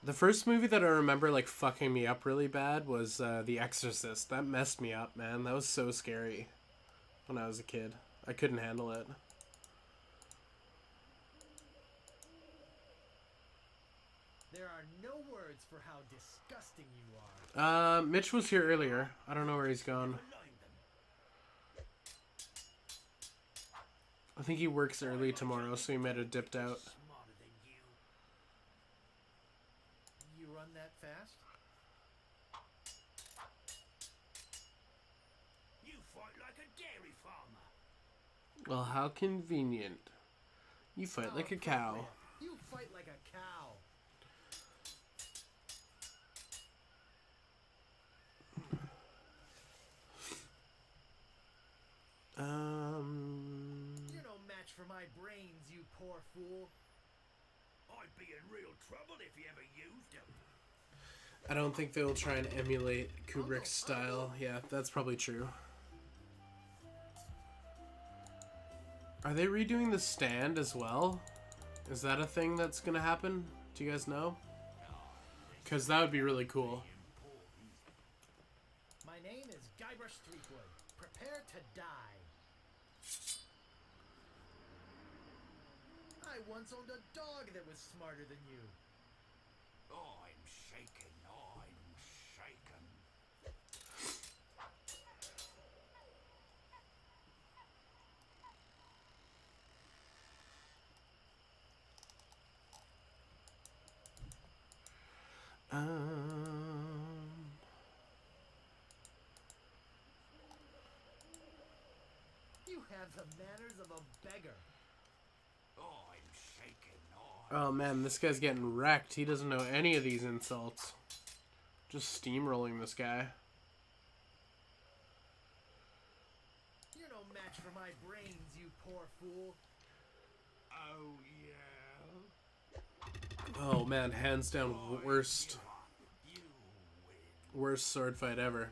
The first movie that I remember like fucking me up really bad was The Exorcist. That messed me up, man. That was so scary when I was a kid. I couldn't handle it. There are no words for how disgusting you are. Mitch was here earlier. I don't know where he's gone. Line them. I think he works early tomorrow, so he might have dipped out. Smarter than you. You run that fast? You fight like a dairy farmer. Well, how convenient. You fight like a cow. Appropriate. You fight like a cow. You're no match for my brains, you poor fool. I'd be in real trouble if you ever used them. I don't think they'll try and emulate Kubrick's style. Yeah, that's probably true. Are they redoing The Stand as well? Is that a thing that's gonna happen? Do you guys know? Because that would be really cool. My name is Guybrush Threepwood. Prepare to die. I once owned a dog that was smarter than you. I'm shaking. I'm shaken. You have the manners of a beggar. I'm shaking. Oh man, this guy's getting wrecked. He doesn't know any of these insults. Just steamrolling this guy. You're no match for my brains, you poor fool. Oh, yeah. Oh man, hands down worst You win. worst sword fight ever.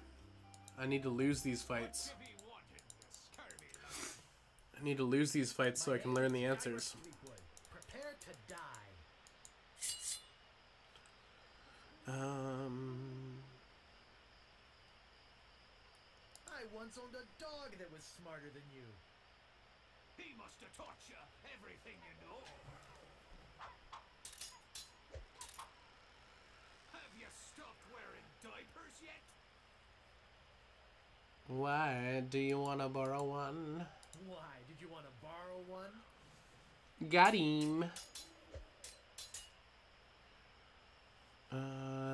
I need to lose these fights. If he wanted, you scurvy lad. I need to lose these fights so I can learn the answers. Threepwood. Prepare to die. I once owned a dog that was smarter than you. He must have taught you everything you know. Have you stopped wearing diapers yet? Why do you want to borrow one? Why? Did you want to borrow one? Got him.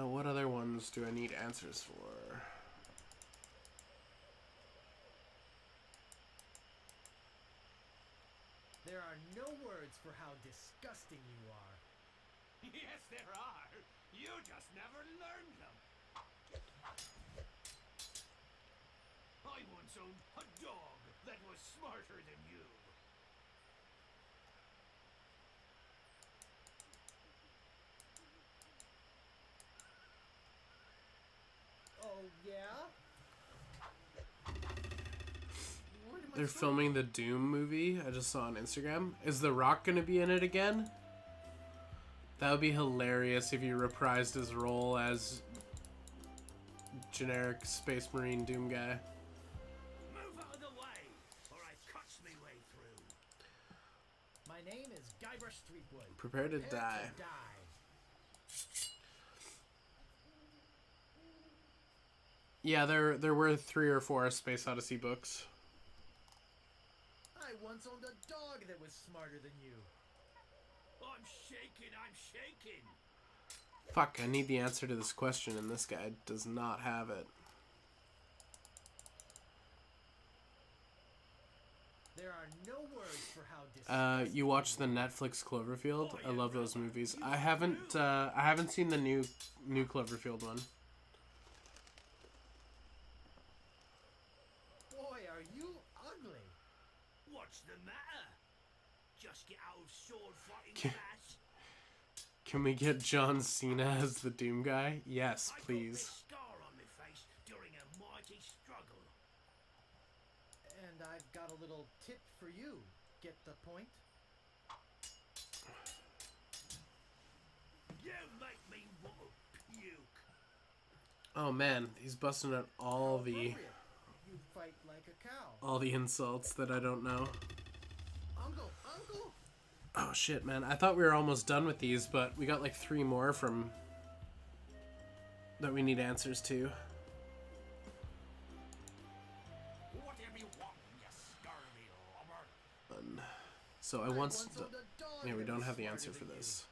What other ones do I need answers for? There are no words for how disgusting you are. Yes, there are. You just never learned them. I once owned a dog that was smarter than you. Oh, yeah? Where did my They're sword filming the Doom movie. I just saw on Instagram. Is The Rock gonna be in it again? That would be hilarious if he reprised his role as generic Space Marine Doom guy. Move out of the way, or I cuts me way through. My name is Guybrush Threepwood. Prepare to die. Yeah, there were 3 or 4 Space Odyssey books. I once owned a dog that was smarter than you. I'm shaking, I'm shaking. Fuck, I need the answer to this question, and this guy does not have it. There are no words for how disgusting You watched the Netflix Cloverfield? I love those movies. I haven't seen the new Cloverfield one. Boy, are you ugly. What's the matter? Just get out of sword fighting class. Can we get John Cena as the Doom guy? Yes, I got please. this scar on my face during a mighty struggle. And I've got a little tip for you. Get the point? You make me Oh man, he's busting out all the Appropriate. You fight like a cow. insults that I don't know. Uncle, uncle. Oh shit, man. I thought we were almost done with these, but we got like 3 more from that we need answers to. Whatever you want, you scurvy lubber. So I once yeah, we don't have the answer for this.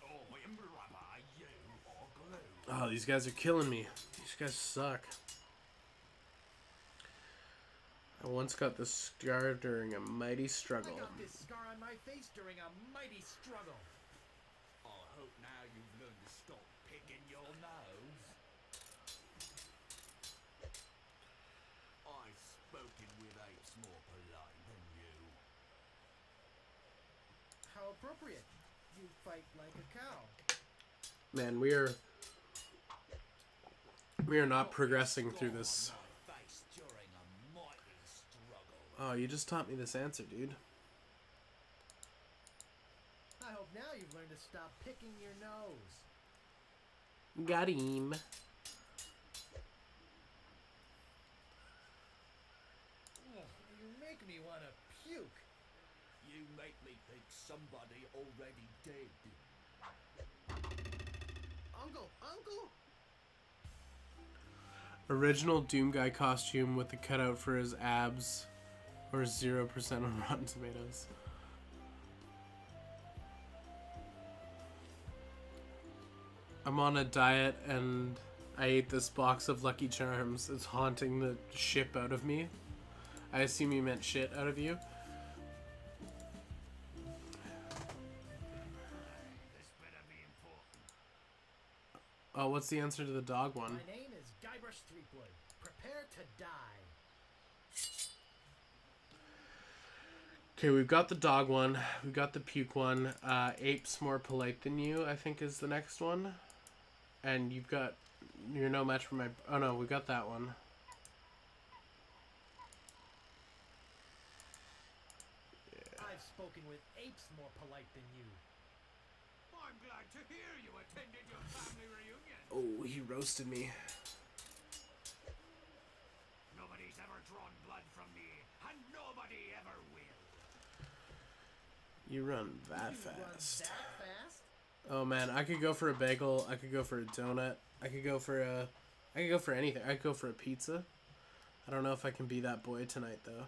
Oh, I'm rubber, you are glue. Oh, these guys are killing me. These guys suck. I once got this scar during a mighty struggle. I got this scar on my face during a mighty struggle. I hope now you've learned to stop picking your nose. I've spoken with apes more polite than you. How appropriate. You fight like a cow. Man, we are not progressing through this. My face during a mighty struggle. Oh, you just taught me this answer, dude. I hope now you've learned to stop picking your nose. Got him. You make me want to puke. You make me think somebody already dead. Uncle, uncle. Original Doom Guy costume with the cutout for his abs, or 0% on Rotten Tomatoes. I'm on a diet and I ate this box of Lucky Charms. It's haunting the shit out of me. I assume you meant shit out of you. This better be important. Oh, what's the answer to the dog one? My name is Guybrush Threepwood. Prepare to die. Okay, we've got the dog one. We've got the puke one. Ape's more polite than you, I think, is the next one. And you've got... You're no match for my... Oh, no, we got that one. I've spoken with apes more polite than you. I'm glad to hear you attended your family reunion. Oh, he roasted me. Nobody's ever drawn blood from me, and nobody ever will. You run that You run fast. that fast? Oh man, I could go for a bagel. I could go for a donut. I could go for anything. I could go for a pizza. I don't know if I can be that boy tonight though.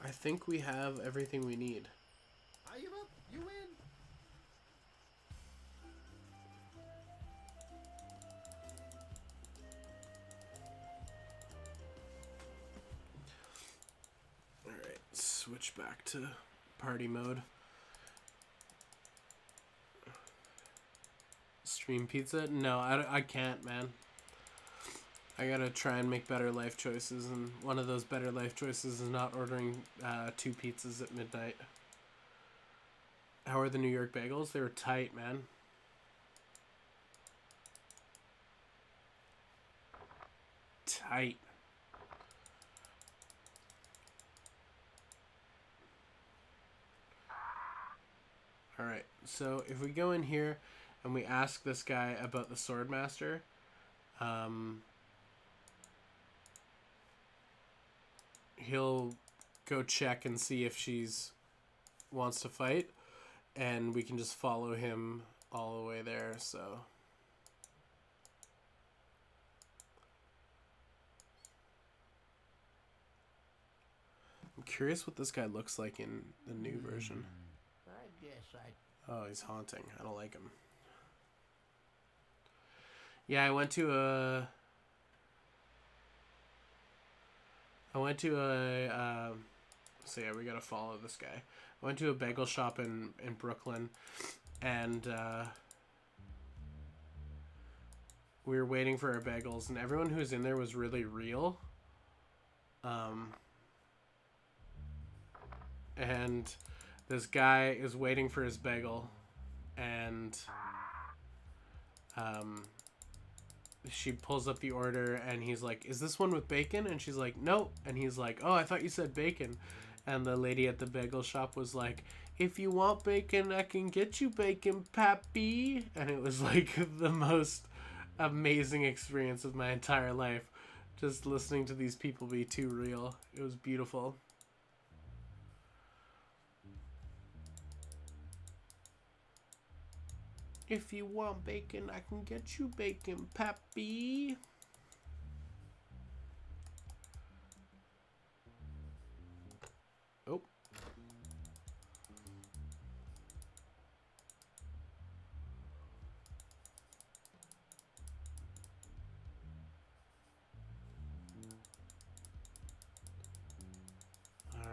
I think we have everything we need. I give up. You win. Alright, switch back to party mode. Stream pizza? No, I can't, man. I gotta try and make better life choices, and one of those better life choices is not ordering 2 pizzas at midnight. How are the New York bagels? They were tight, man. Tight. Alright, so if we go in here and we ask this guy about the Swordmaster, he'll go check and see if she's wants to fight, and we can just follow him all the way there. So I'm curious what this guy looks like in the new version. I guess I... Oh, he's haunting. I don't like him. Yeah, I went to a so yeah, we gotta follow this guy. I went to a bagel shop in Brooklyn, and we were waiting for our bagels, and everyone who was in there was really real. And this guy is waiting for his bagel, and she pulls up the order, and he's like, "Is this one with bacon?" And she's like, "No." And he's like, "Oh, I thought you said bacon." And the lady at the bagel shop was like, if you want bacon, I can get you bacon, pappy. And it was like the most amazing experience of my entire life. Just listening to these people be too real. It was beautiful. If you want bacon, I can get you bacon, pappy. Oh.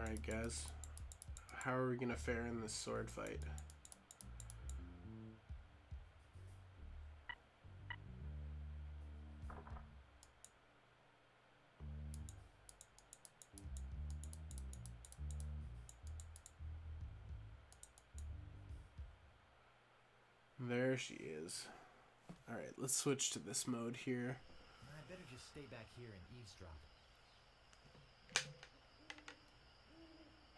Alright, guys. How are we gonna fare in this sword fight? There she is. Alright, let's switch to this mode here. I better just stay back here and eavesdrop.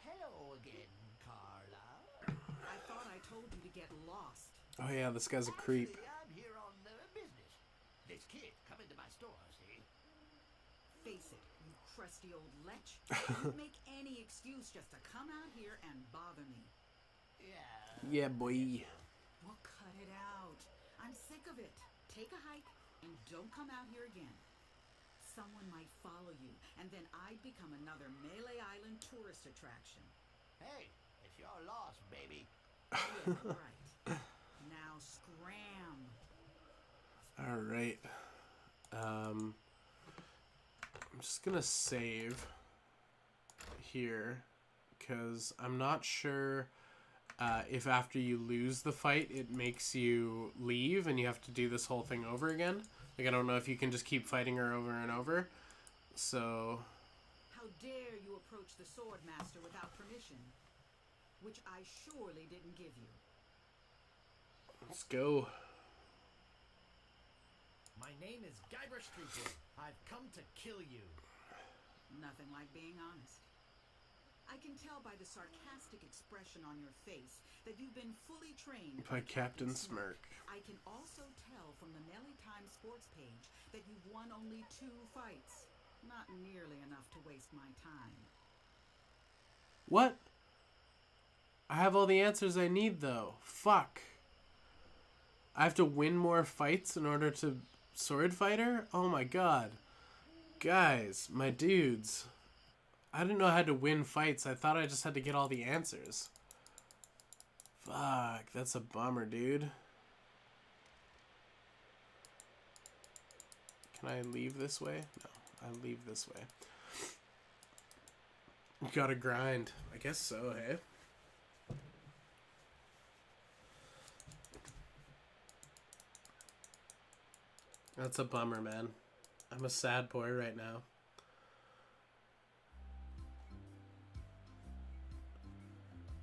Hello again, Carla. I thought I told you to get lost. Oh yeah, this guy's a creep. Actually, I'm here on business. This kid come into my store, see? Face it, you crusty old lech. You'd make any excuse just to come out here and bother me. Yeah. Yeah, boy. Well, cut it out. I'm sick of it. Take a hike and don't come out here again. Someone might follow you, and then I'd become another Melee Island tourist attraction. Hey, if you're lost, baby. Yeah, right. Now scram. Alright. I'm just gonna save here because I'm not sure if after you lose the fight it makes you leave and you have to do this whole thing over again. Like, I don't know if you can just keep fighting her over and over. So How dare you approach the Sword Master without permission? Which I surely didn't give you. let's go. My name is Guybrush Threepwood. I've come to kill you. Nothing like being honest. I can tell by the sarcastic expression on your face that you've been fully trained By Captain Smirk. I can also tell from the Melee Times sports page that you've won only 2 fights. Not nearly enough to waste my time. What? I have all the answers I need though. Fuck. I have to win more fights in order to sword fighter? Oh my god. Guys, my dudes. I didn't know how to win fights. I thought I just had to get all the answers. Fuck, that's a bummer, dude. Can I leave this way? No, I leave this way. Gotta grind. I guess so, hey? That's a bummer, man. I'm a sad boy right now.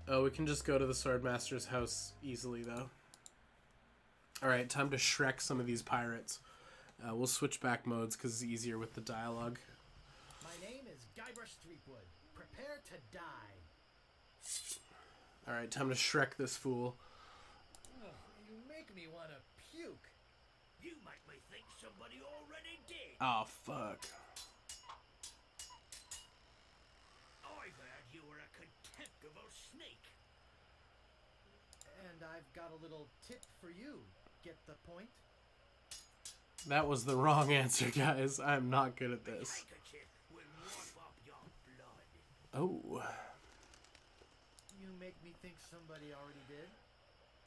Oh, we can just go to the Swordmaster's house easily, though. Alright, time to Shrek some of these pirates. We'll switch back modes because it's easier with the dialogue. My name is Guybrush Threepwood. Prepare to die. Alright, time to Shrek this fool. Ugh, you make me want to puke. You make me think somebody already did. Oh, fuck. I've heard you were a contemptible snake. And I've got a little tip for you. Get the point? That was the wrong answer, guys. I'm not good at this. Handkerchief will wipe up your blood. Oh. You make me think somebody already did.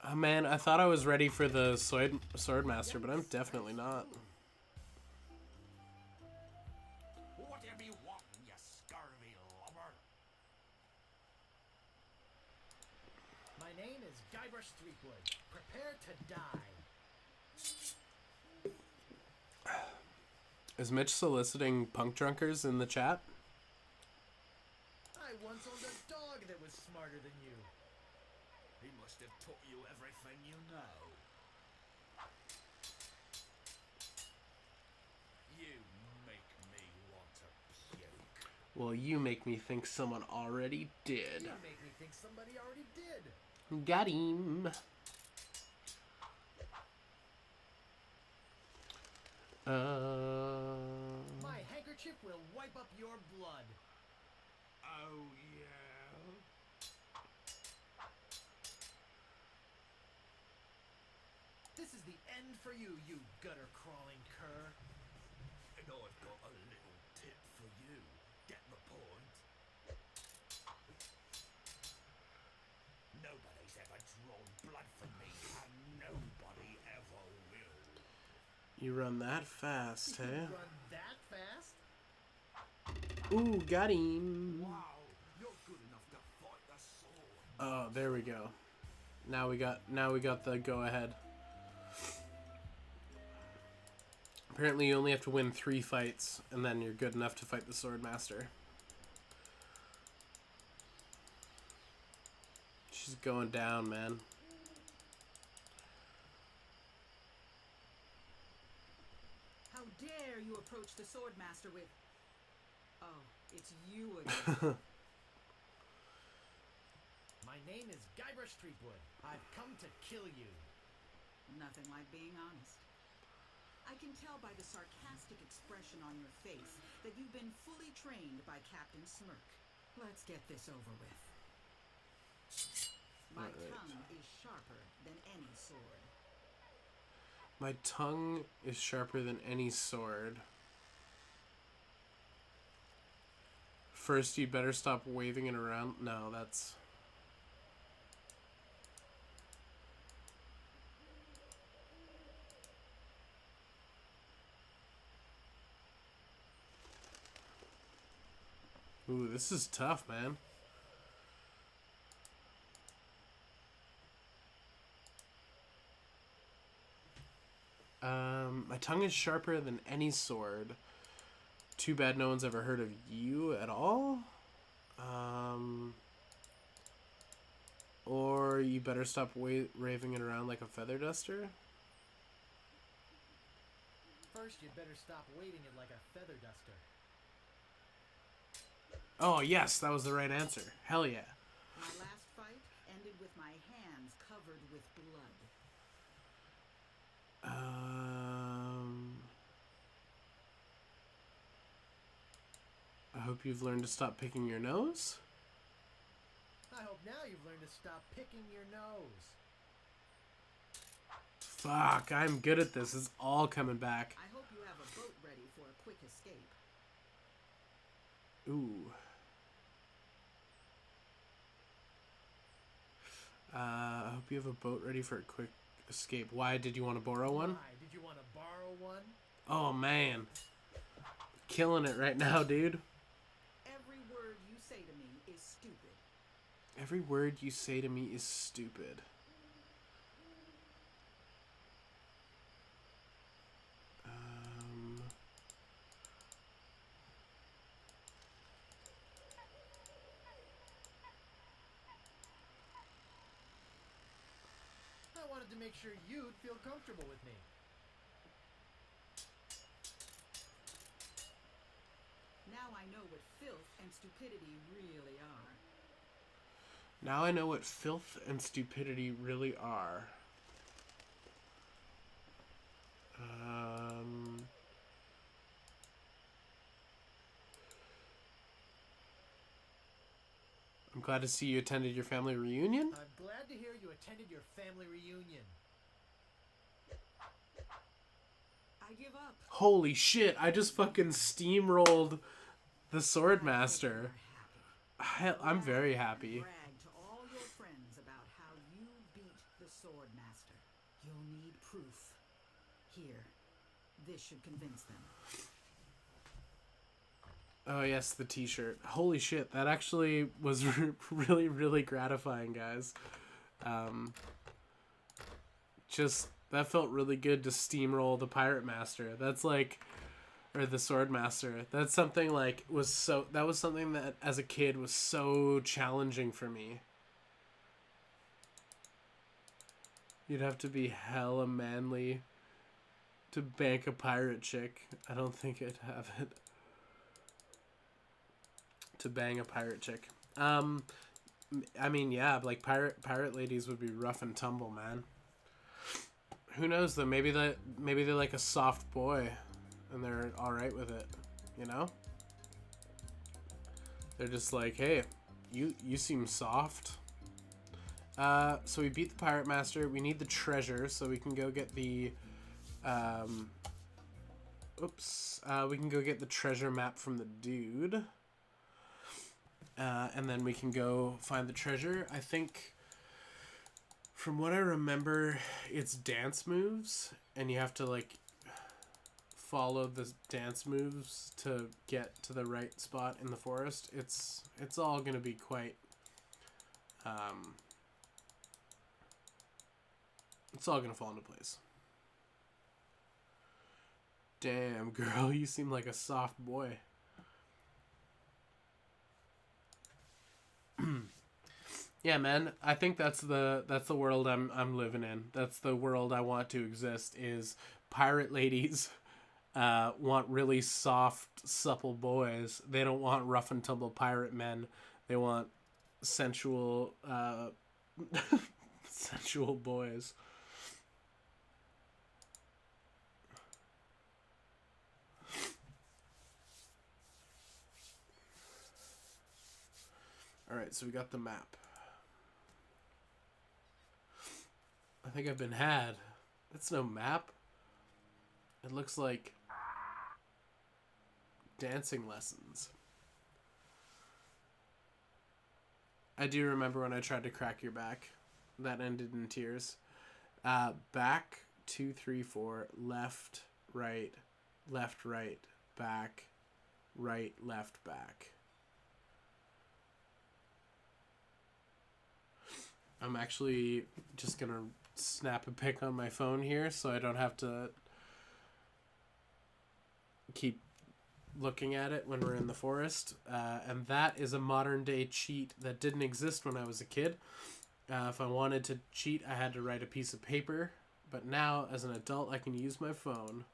Oh, man, I thought I was ready for the Swordmaster, but I'm definitely not. Whatever you want, you scurvy lubber. My name is Guybrush Threepwood. Prepare to die. Is Mitch soliciting punk drunkers in the chat? I once owned a dog that was smarter than you. He must have taught you everything you know. You make me want to puke. Well, you make me think someone already did. You make me think somebody already did. Got him. My handkerchief will wipe up your blood. Oh, yeah? This is the end for you, you gutter-crawling cur. And I've got a little tip for you. Get the point? Nobody's ever drawn blood from me, and nobody ever will. You run that fast, You hey? run that fast? Ooh, got him. Wow, you're good enough to fight the sword. Oh, there we go. Now we got the go ahead. Apparently you only have to win 3 fights and then you're good enough to fight the Sword Master. She's going down, man. How dare you approach the Swordmaster with... Oh, it's you again. My name is Guybrush Threepwood. I've come to kill you. Nothing like being honest. I can tell by the sarcastic expression on your face that you've been fully trained by Captain Smirk. Let's get this over with. My tongue is sharper than any sword. My tongue is sharper than any sword. First, you'd better stop waving it around. No, that's... Ooh, this is tough, man. My tongue is sharper than any sword. Too bad no one's ever heard of you at all. Or you better stop raving it around like a feather duster. First, you'd better stop waving it like a feather duster. Oh, yes, that was the right answer. Hell yeah. My last fight ended with my hands covered with blood. I hope you've learned to stop picking your nose. I hope now you've learned to stop picking your nose. Fuck, I'm good at this. It's all coming back. I hope you have a boat ready for a quick escape. Ooh. I hope you have a boat ready for a quick escape. Why did you want to borrow one? Why? Did you want to borrow one? Oh, man. Killing it right now, dude. Every word you say to me is stupid. Every word you say to me is stupid. I wanted to make sure you'd feel comfortable with me. Now I know what filth and stupidity really are. Now I know what filth and stupidity really are. I'm glad to see you attended your family reunion. I'm glad to hear you attended your family reunion. I give up. Holy shit, I just fucking steamrolled the Swordmaster. I'm very happy. Brag to all your friends about how you beat the Swordmaster. You'll need proof. Here, this should convince them. Oh yes, the t-shirt. Holy shit, that actually was really, really gratifying, guys. Just, that felt really good to steamroll the Pirate Master. That's like, or the Sword Master. That's something like, that was something that as a kid was so challenging for me. You'd have to be hella manly to bank a pirate chick. I don't think I'd have it. to bang a pirate chick. I mean, yeah, like pirate ladies would be rough and tumble, man. Who knows though? Maybe they're like a soft boy, and they're all right with it. You know? They're just like, hey, you seem soft. So we beat the pirate master. We need the treasure, so we can go get the. We can go get the treasure map from the dude. And then we can go find the treasure. I think, from what I remember, it's dance moves, and you have to like follow the dance moves to get to the right spot in the forest. It's all gonna be quite. It's all gonna fall into place. Damn, girl, you seem like a soft boy. Yeah, man, I think that's the world I'm living in. That's the world I want to exist. Is pirate ladies want really soft, supple boys. They don't want rough and tumble pirate men. They want sensual sensual boys. Alright, so we got the map. I think I've been had. That's no map. It looks like dancing lessons. I do remember when I tried to crack your back. That ended in tears. Back, 2, 3, 4, left, right, back, right, left, back. I'm actually just gonna snap a pic on my phone here so I don't have to keep looking at it when we're in the forest. And that is a modern day cheat that didn't exist when I was a kid. If I wanted to cheat, I had to write a piece of paper. But now, as an adult, I can use my phone.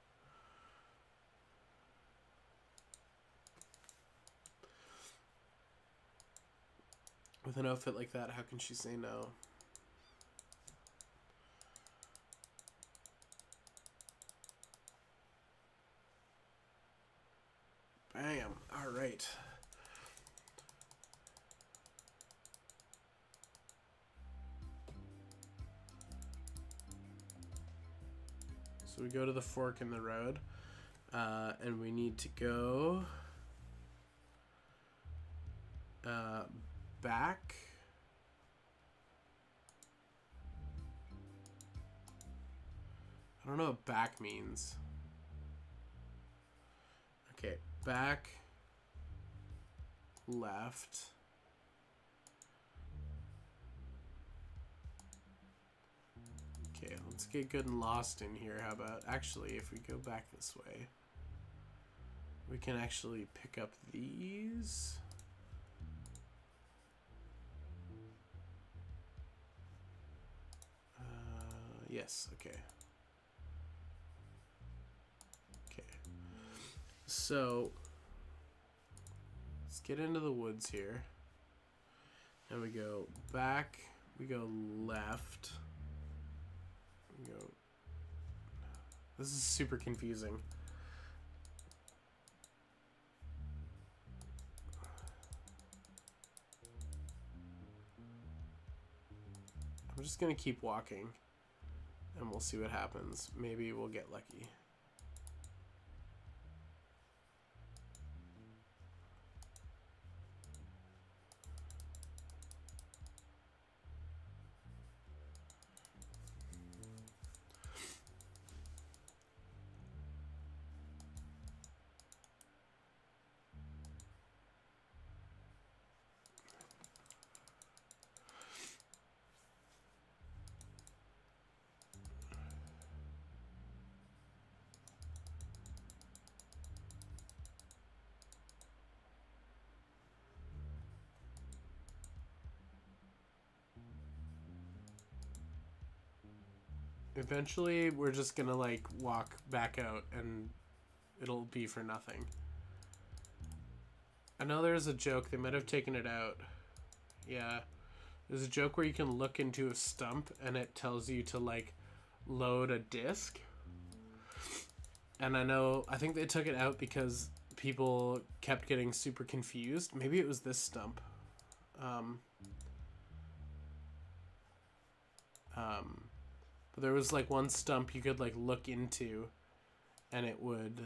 With an outfit like that, how can she say no? Bam. All right. So we go to the fork in the road, and we need to go back. I don't know what back means. Okay, back, left. Okay, let's get good and lost in here. How about, actually, if we go back this way, we can actually pick up these. Yes, okay. Okay. So, let's get into the woods here. And we go back, we go left. We go. This is super confusing. I'm just gonna keep walking. And we'll see what happens. Maybe we'll get lucky. Eventually, we're just gonna, like, walk back out, and it'll be for nothing. I know there's a joke. They might have taken it out. Yeah. There's a joke where you can look into a stump and it tells you to, like, load a disc. And I think they took it out because people kept getting super confused. Maybe it was this stump. But there was, like, one stump you could, like, look into, and it would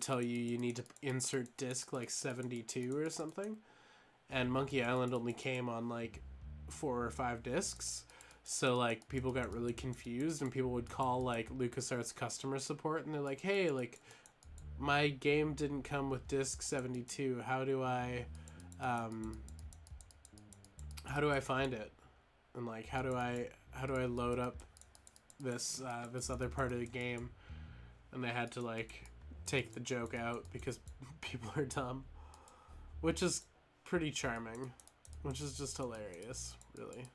tell you need to insert disc, like, 72 or something. And Monkey Island only came on, like, 4 or 5 discs. So, like, people got really confused, and people would call, like, LucasArts customer support, and they're like, hey, like, my game didn't come with disc 72. How do I find it? And, like, how do I load up this other part of the game? And they had to, like, take the joke out because people are dumb, which is pretty charming, which is just hilarious, really.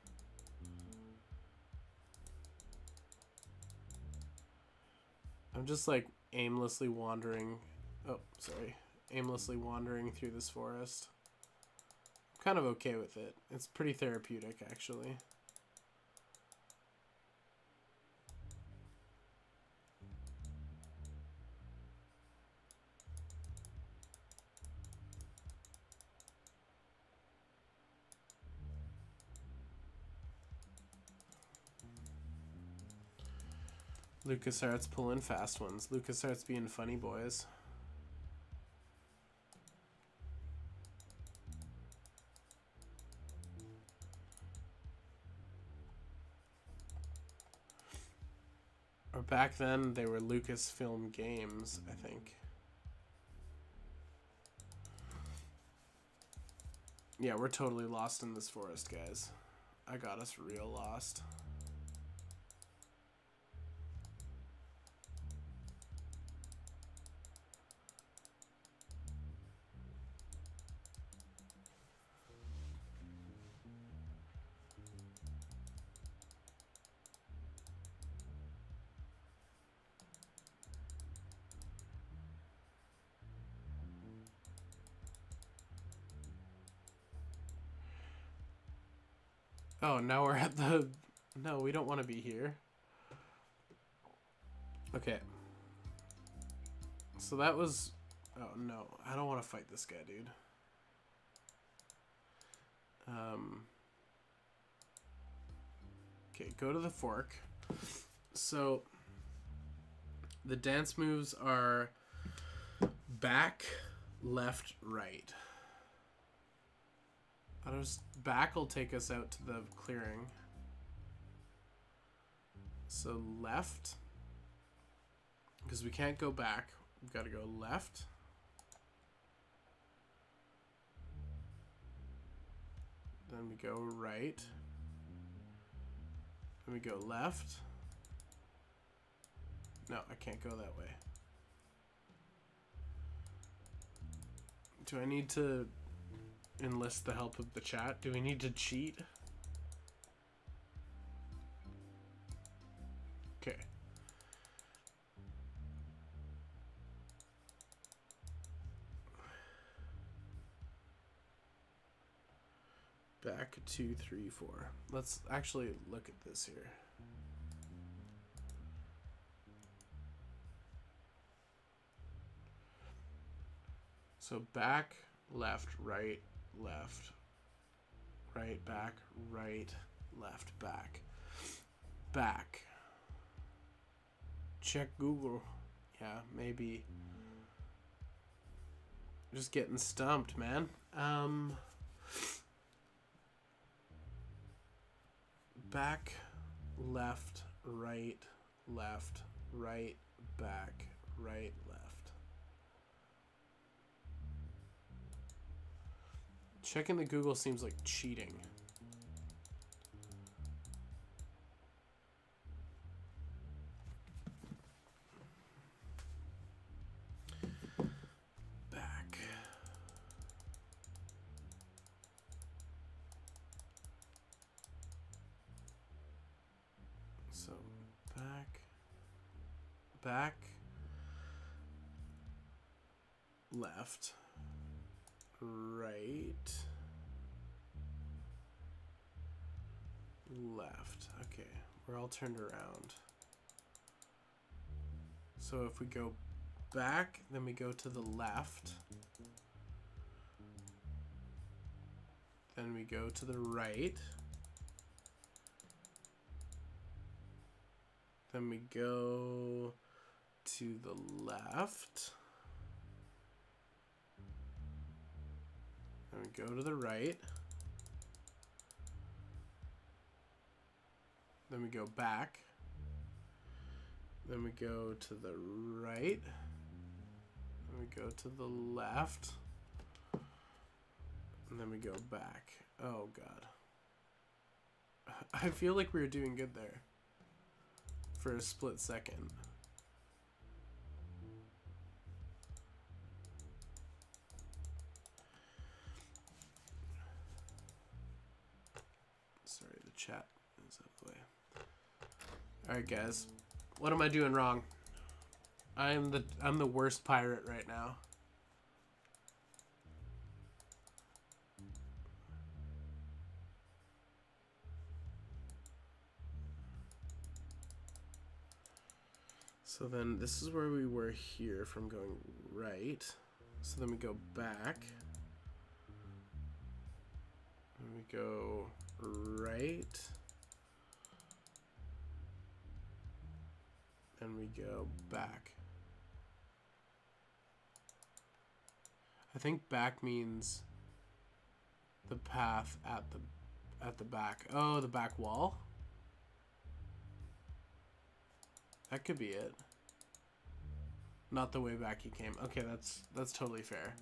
I'm just, like, aimlessly wandering through this forest. I'm kind of okay with it. It's pretty therapeutic, actually. LucasArts pulling fast ones. LucasArts being funny boys. Or back then, they were Lucasfilm Games, I think. Yeah, we're totally lost in this forest, guys. I got us real lost. Oh, now we're at the... No, we don't want to be here. Okay. So that was... Oh, no. I don't want to fight this guy, dude. Okay, go to the fork. So, the dance moves are back, left, right. Back will take us out to the clearing. So left, because we can't go back, we've got to go left. Then we go right. Then we go left. No, I can't go that way. Do I need to enlist the help of the chat? Do we need to cheat? Okay. Back 2, 3, 4. Let's actually look at this here. So back, left, right, left, right, back, right, left, back, back. Check Google. Yeah, maybe. Just getting stumped, man. Back, left, right, left, right, back, right, left. Checking the Google seems like cheating. Back. So, back, left. right, left. Okay, we're all turned around. So if we go back, then we go to the left. Then we go to the right. Then we go to the left. Then we go to the right. Then we go back. Then we go to the right. Then we go to the left. And then we go back. Oh, God. I feel like we were doing good there. For a split second. Sorry, the chat is out of the way. Alright, guys. What am I doing wrong? I'm the worst pirate right now. So then this is where we were here from going right. So then we go back. And we go right. And we go back. I think back means the path at the back. Oh, the back wall? That could be it. Not the way back he came. Okay, that's totally fair.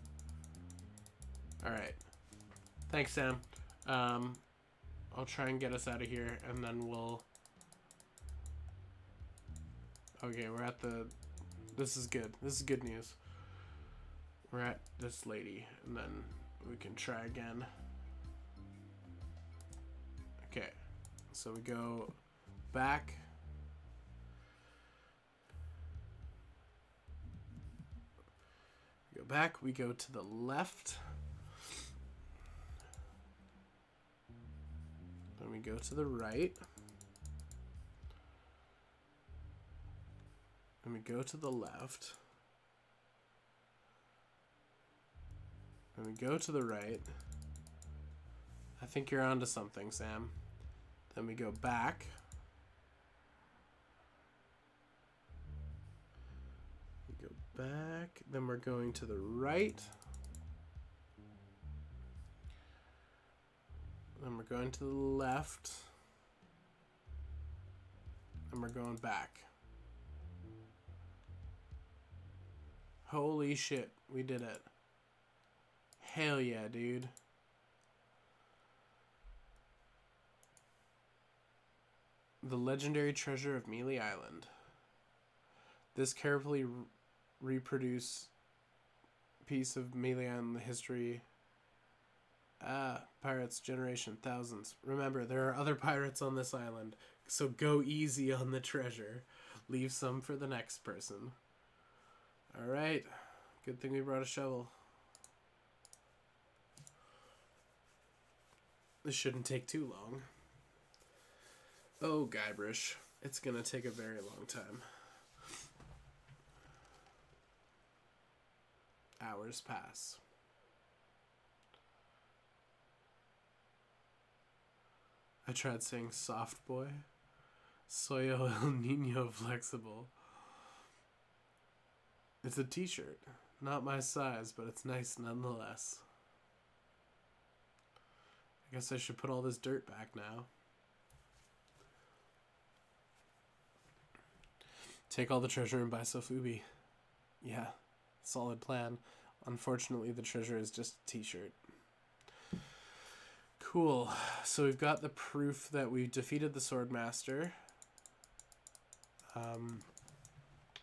Alright. Thanks, Sam. I'll try and get us out of here, and then we'll... Okay, we're at the... This is good. This is good news. We're at this lady, and then we can try again. Okay. So we go back... Go back, we go to the left. Then we go to the right. Then we go to the left. Then we go to the right. I think you're onto something, Sam. Then we go back. Back, then we're going to the right, then we're going to the left, and we're going back. Holy shit, we did it. Hell yeah, dude. The legendary treasure of Mealy Island. This carefully reproduce piece of Mealy Island history. Pirates, generation, thousands. Remember, there are other pirates on this island, so go easy on the treasure. Leave some for the next person. Alright, good thing we brought a shovel. This shouldn't take too long. Oh, Guybrush, it's gonna take a very long time. Hours pass. I tried saying soft boy. Soy el niño flexible. It's a t-shirt. Not my size, but it's nice nonetheless. I guess I should put all this dirt back now. Take all the treasure and buy Sofubi. Yeah. Solid plan. Unfortunately, the treasure is just a t-shirt. Cool. So we've got the proof that we defeated the Swordmaster.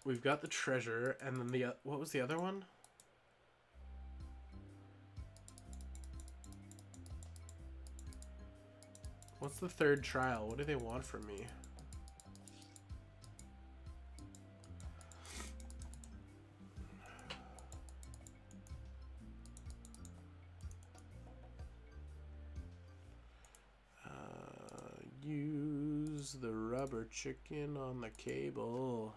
We've got the treasure, and then the... What was the other one? What's the third trial? What do they want from me? Who's the rubber chicken on the cable?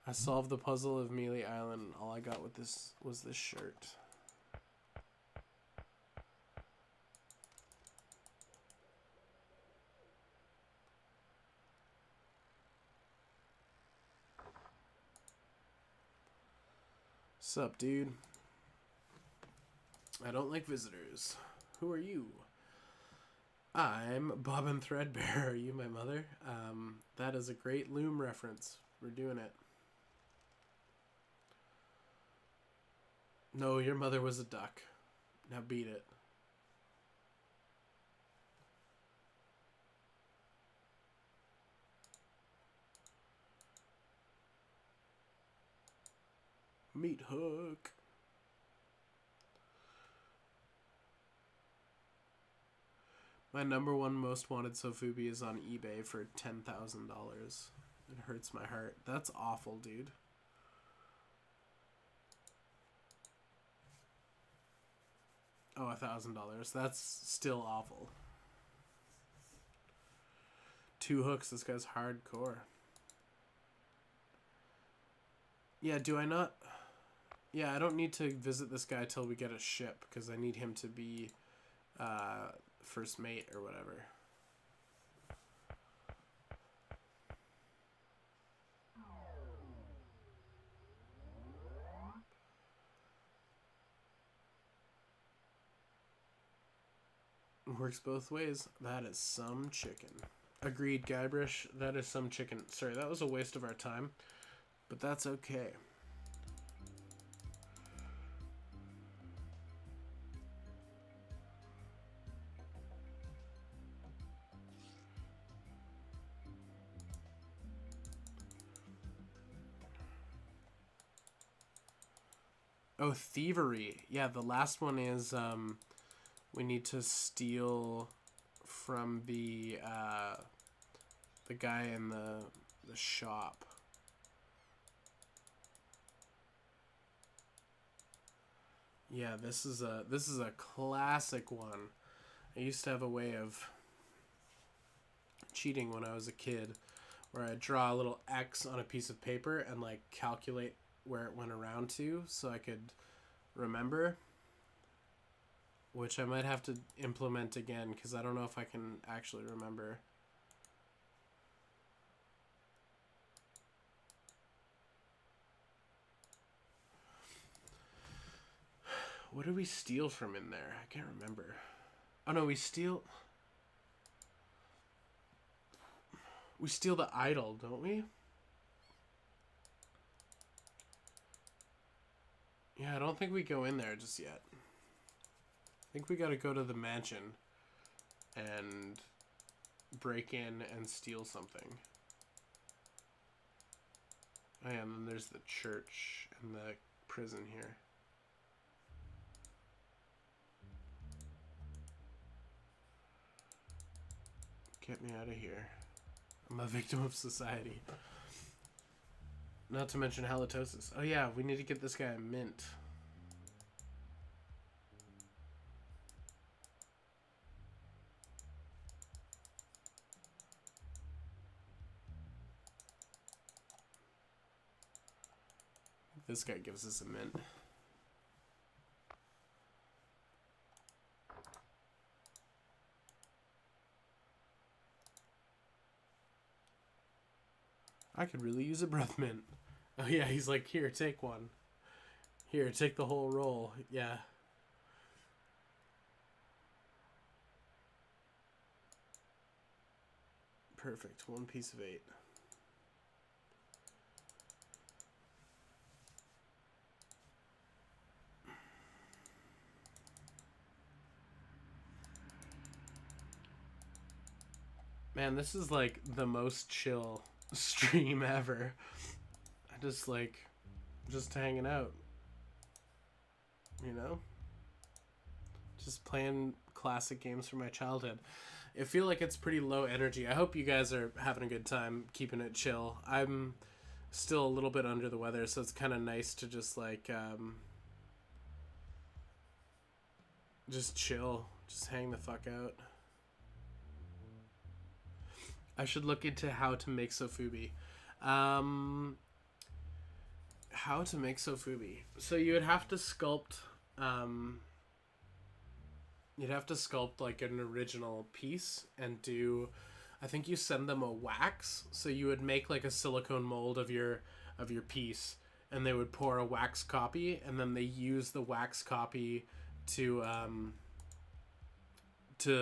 I solved the puzzle of Melee Island. All I got with this was this shirt. Sup, dude? I don't like visitors. Who are you? I'm Bobbin Threadbare. Are you my mother? That is a great Loom reference. We're doing it. No, your mother was a duck. Now beat it. Meat hook. My #1 most wanted Sofubi is on eBay for $10,000. It hurts my heart. That's awful, dude. Oh, $1,000. That's still awful. 2 hooks. This guy's hardcore. Yeah, do I not? Yeah, I don't need to visit this guy till we get a ship, because I need him to be first mate or whatever. Works both ways. That is some chicken. Agreed, Guybrush. That is some chicken. Sorry, that was a waste of our time, but that's okay. Oh, thievery. Yeah, the last one is we need to steal from the guy in the shop. Yeah, this is a classic one. I used to have a way of cheating when I was a kid, where I'd draw a little X on a piece of paper and like calculate where it went around to so I could remember, which I might have to implement again because I don't know if I can actually remember. What do we steal from in there? I can't remember. Oh no, we steal the idol, don't we? Yeah, I don't think we go in there just yet. I think we gotta go to the mansion and break in and steal something. Oh yeah, and then there's the church and the prison here. Get me out of here. I'm a victim of society. Not to mention halitosis. Oh yeah, we need to get this guy a mint. This guy gives us a mint. I could really use a breath mint. Oh yeah, he's like, here, take one. Here, take the whole roll. Yeah. Perfect. 1 piece of 8. Man, this is like the most chill stream ever. I just hanging out, you know, just playing classic games from my childhood. I feel like it's pretty low energy. I hope you guys are having a good time, keeping it chill. I'm still a little bit under the weather, so it's kind of nice to just like just chill. Just hang the fuck out. I should look into how to make Sofubi. How to make Sofubi. So you would have to sculpt... you'd have to sculpt like an original piece and do... I think you send them a wax. So you would make like a silicone mold of your piece, and they would pour a wax copy, and then they use the wax copy to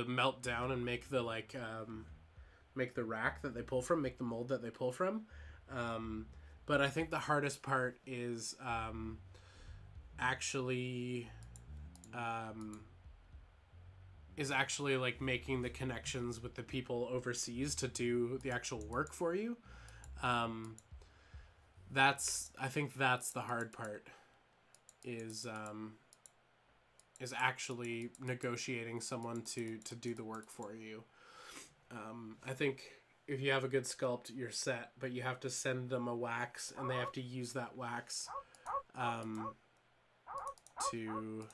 melt down and make the like make the rack that they pull from, make the mold that they pull from. But I think the hardest part is actually like making the connections with the people overseas to do the actual work for you. I think that's the hard part, is actually negotiating someone to do the work for you. I think if you have a good sculpt, you're set, but you have to send them a wax, and they have to use that wax to...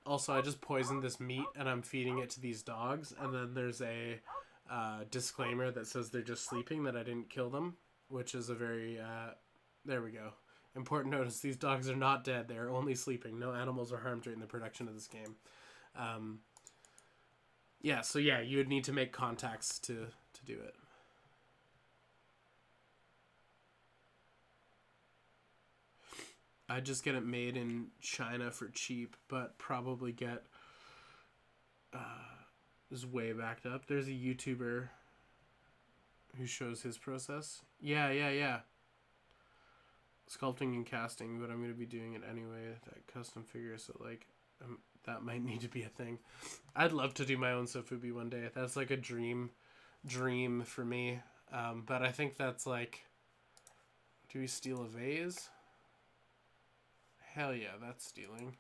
also, I just poisoned this meat, and I'm feeding it to these dogs, and then there's a disclaimer that says they're just sleeping, that I didn't kill them, which is a very... there we go. Important notice, these dogs are not dead. They are only sleeping. No animals are harmed during the production of this game. Yeah, so yeah, you would need to make contacts to do it. I'd just get it made in China for cheap, but probably get... is way backed up. There's a YouTuber who shows his process. Yeah. Sculpting and casting, but I'm going to be doing it anyway. That custom figure, so like... that might need to be a thing. I'd love to do my own Sofubi one day. That's like a dream for me. But I think that's like... Do we steal a vase? Hell yeah, that's stealing.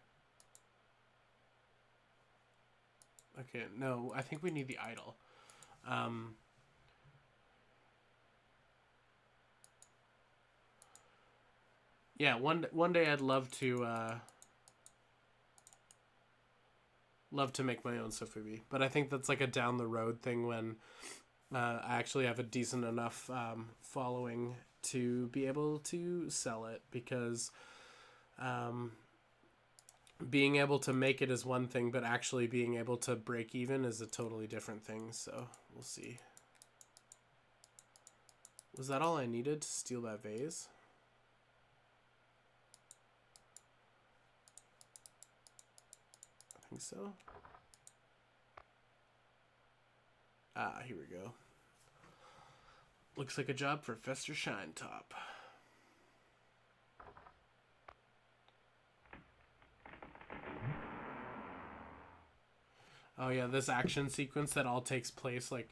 Okay, no, I think we need the idol. Yeah, one day I'd love to make my own Sofubi, but I think that's like a down the road thing when I actually have a decent enough following to be able to sell it, because being able to make it is one thing, but actually being able to break even is a totally different thing, so we'll see. Was that all I needed to steal that vase? I think so. Ah, here we go. Looks like a job for Fester Shine Top. Oh yeah, this action sequence that all takes place, like,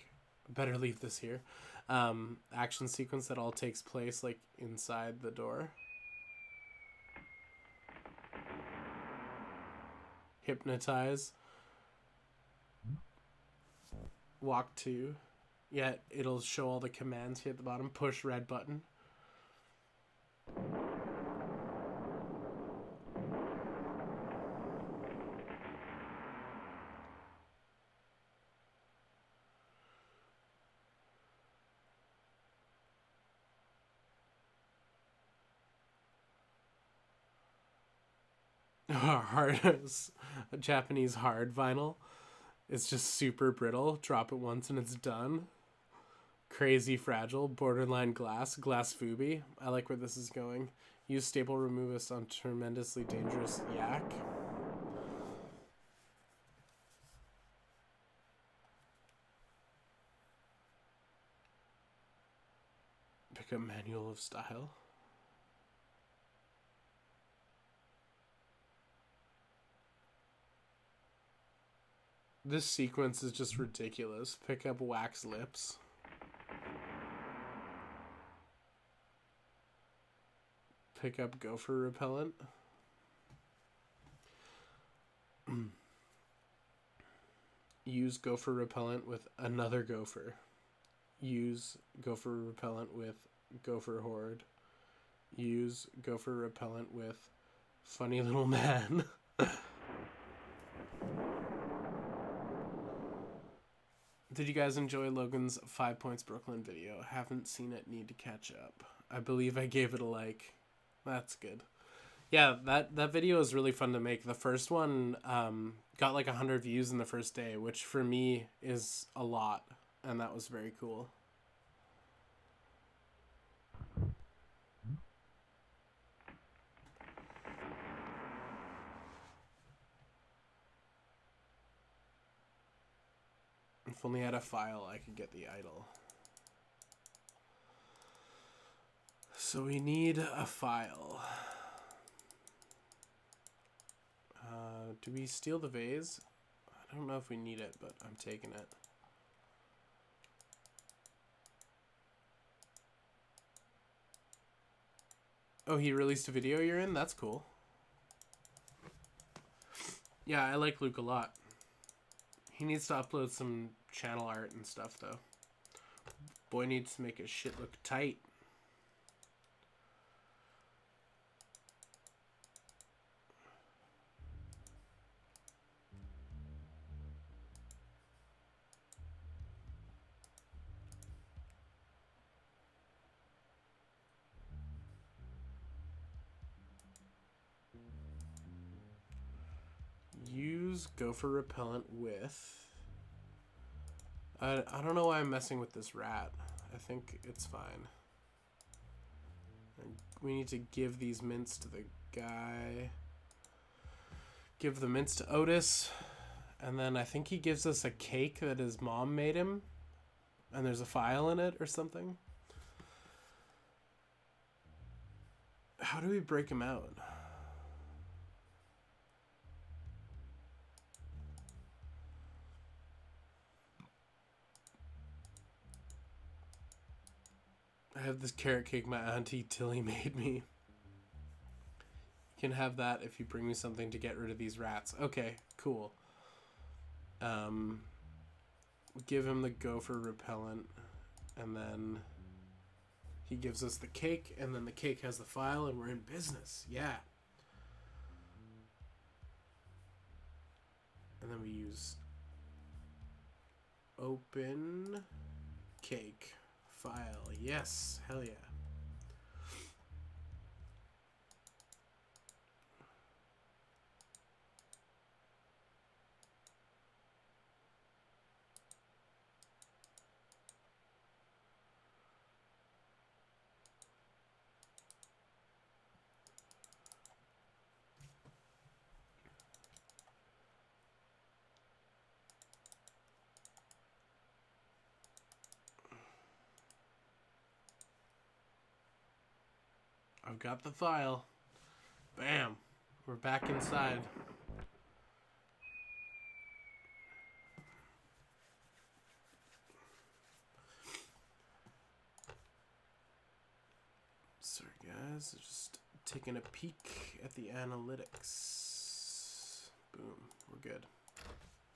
better leave this here. Action sequence that all takes place, like, inside the door. Hypnotize. Walk 2. Yeah, it'll show all the commands here at the bottom. Push red button. Hard, Japanese hard vinyl. It's just super brittle. Drop it once and it's done. Crazy fragile. Borderline glass. Glass Fubi. I like where this is going. Use staple removist on tremendously dangerous yak. Pick up manual of style. This sequence is just ridiculous. Pick up wax lips. Pick up gopher repellent. Use gopher repellent with another gopher. Use gopher repellent with gopher horde. Use gopher repellent with Funny little man. Did you guys enjoy Logan's 5 Points Brooklyn video? Haven't seen it, need to catch up. I believe I gave it a like. That's good. Yeah, that video is really fun to make. The first one got like 100 views in the first day, which for me is a lot, and that was very cool. If only I had a file, I could get the idol. So we need a file. Do we steal the vase? I don't know if we need it, but I'm taking it. Oh, he released a video you're in? That's cool. Yeah, I like Luke a lot. He needs to upload some channel art and stuff, though. Boy needs to make his shit look tight. Use gopher repellent with... I don't know why I'm messing with this rat. I think it's fine. And we need to give these mints to the guy. Give the mints to Otis. And then I think he gives us a cake that his mom made him. And there's a file in it or something. How do we break him out? I have this carrot cake my auntie Tilly made me. You can have that if you bring me something to get rid of these rats. Okay, cool. Give him the gopher repellent, and then he gives us the cake, and then the cake has the file, and we're in business. Yeah. And then we use open cake file. Yes, hell yeah. I've got the file. Bam. We're back inside. Sorry guys, just taking a peek at the analytics. Boom. We're good.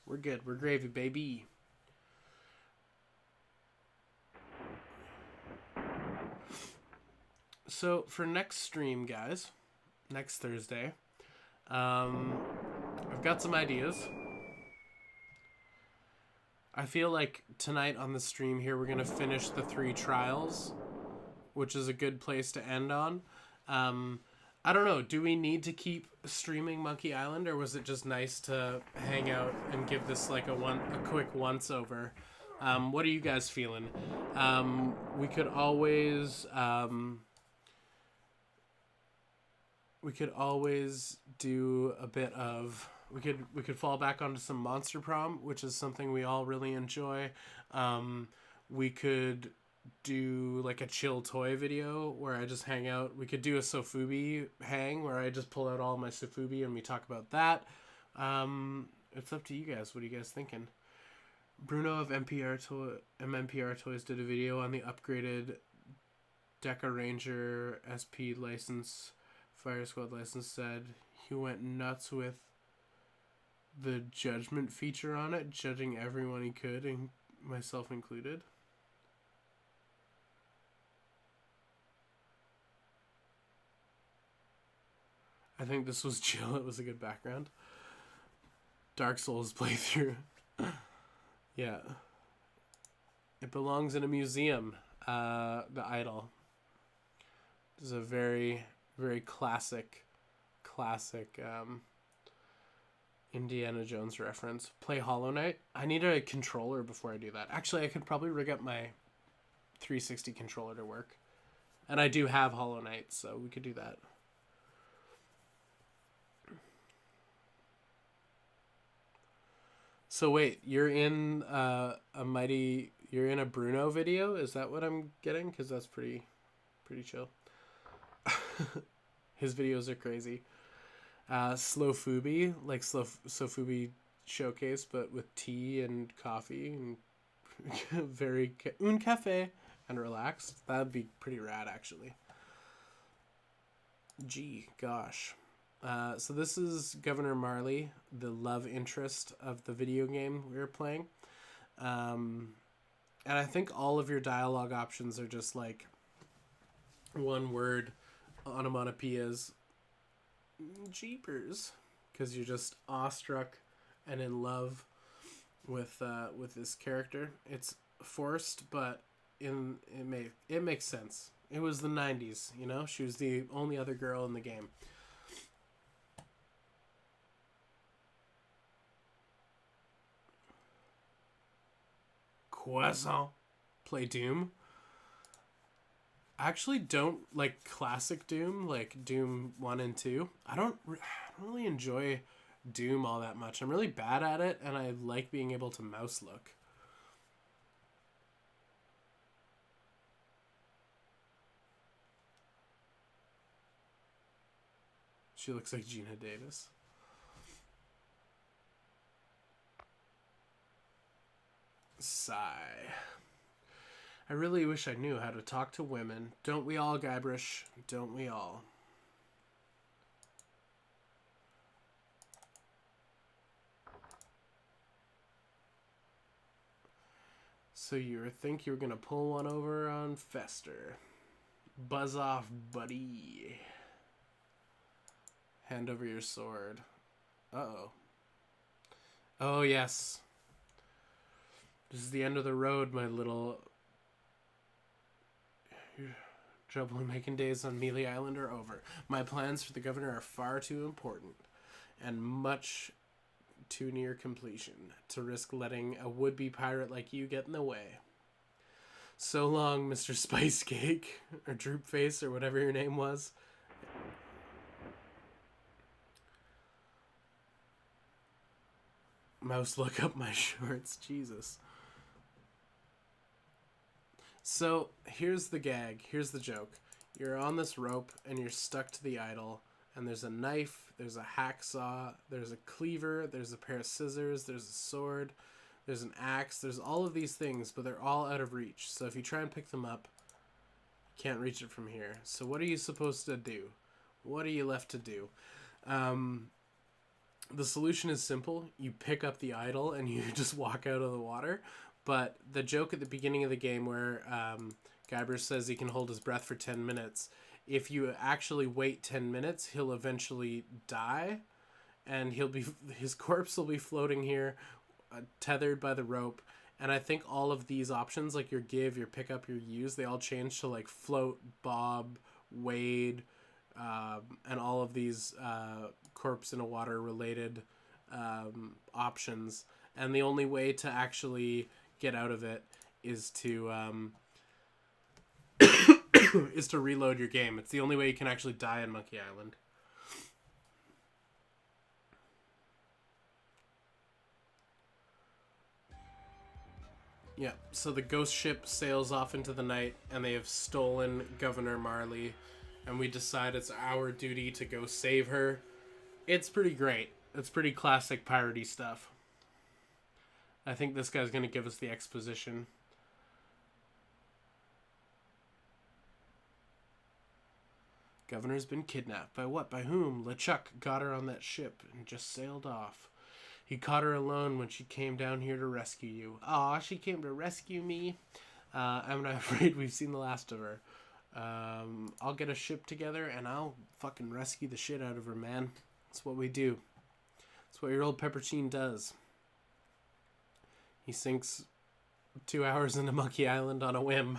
We're good. We're gravy, baby. So for next stream, guys, next Thursday, I've got some ideas. I feel like tonight on the stream here, we're going to finish the 3 trials, which is a good place to end on. I don't know. Do we need to keep streaming Monkey Island, or was it just nice to hang out and give this like a quick once over? What are you guys feeling? We could always do a bit of... We could fall back onto some Monster Prom, which is something we all really enjoy. We could do like a chill toy video where I just hang out. We could do a Sofubi hang where I just pull out all my Sofubi and we talk about that. It's up to you guys. What are you guys thinking? Bruno of MMPR Toys did a video on the upgraded Deca Ranger SP license, Fire Squad license. Said he went nuts with the judgment feature on it, judging everyone he could, and myself included. I think this was chill. It was a good background. Dark Souls playthrough. Yeah. It belongs in a museum. The idol. This is a very, very classic Indiana Jones reference. Play Hollow Knight. I need a controller before I do that. Actually, I could probably rig up my 360 controller to work. And I do have Hollow Knight, so we could do that. So wait, you're in you're in a Bruno video? Is that what I'm getting? Because that's pretty chill. His videos are crazy. Slowfubi, like Slowfubi showcase, but with tea and coffee and very un café and relaxed. That'd be pretty rad, actually. Gee, gosh. So this is Governor Marley, the love interest of the video game we were playing. And I think all of your dialogue options are just like one word onomatopoeias. Jeepers. Because you're just awestruck and in love with this character. It's forced, but it makes sense. It was the 90s, you know? She was the only other girl in the game. Croissant. Play Doom. I actually don't like classic Doom, like Doom 1 and 2. I don't really enjoy Doom all that much. I'm really bad at it, and I like being able to mouse look. She looks like Gina Davis. Sigh. I really wish I knew how to talk to women. Don't we all, Guybrush? Don't we all? So you think you were gonna pull one over on Fester. Buzz off, buddy. Hand over your sword. Uh-oh. Oh, yes. This is the end of the road, my little... Your trouble in making days on Mealy Island are over. My plans for the governor are far too important and much too near completion to risk letting a would-be pirate like you get in the way. So long, Mr. Spice Cake, or Droop Face, or whatever your name was. Mouse, look up my shorts. Jesus. So, here's the gag. Here's the joke. You're on this rope, and you're stuck to the idol, and there's a knife, there's a hacksaw, there's a cleaver, there's a pair of scissors, there's a sword, there's an axe, there's all of these things, but they're all out of reach. So if you try and pick them up, you can't reach it from here. So what are you supposed to do? What are you left to do? The solution is simple. You pick up the idol and you just walk out of the water. But the joke at the beginning of the game where Guybrush says he can hold his breath for 10 minutes, if you actually wait 10 minutes, he'll eventually die, and his corpse will be floating here, tethered by the rope. And I think all of these options, like your give, your pick up, your use, they all change to like float, bob, wade, and all of these corpse in a water related options. And the only way to actually get out of it is to is to reload your game. It's the only way you can actually die on Monkey Island. Yeah, so the ghost ship sails off into the night, and they have stolen Governor Marley, and we decide it's our duty to go save her. It's pretty great. It's pretty classic piratey stuff. I think this guy's going to give us the exposition. Governor's been kidnapped. By what? By whom? LeChuck got her on that ship and just sailed off. He caught her alone when she came down here to rescue you. Aw, she came to rescue me. I'm not afraid we've seen the last of her. I'll get a ship together and I'll fucking rescue the shit out of her, man. That's what we do. That's what your old Peppercine does. He sinks 2 hours into Monkey Island on a whim.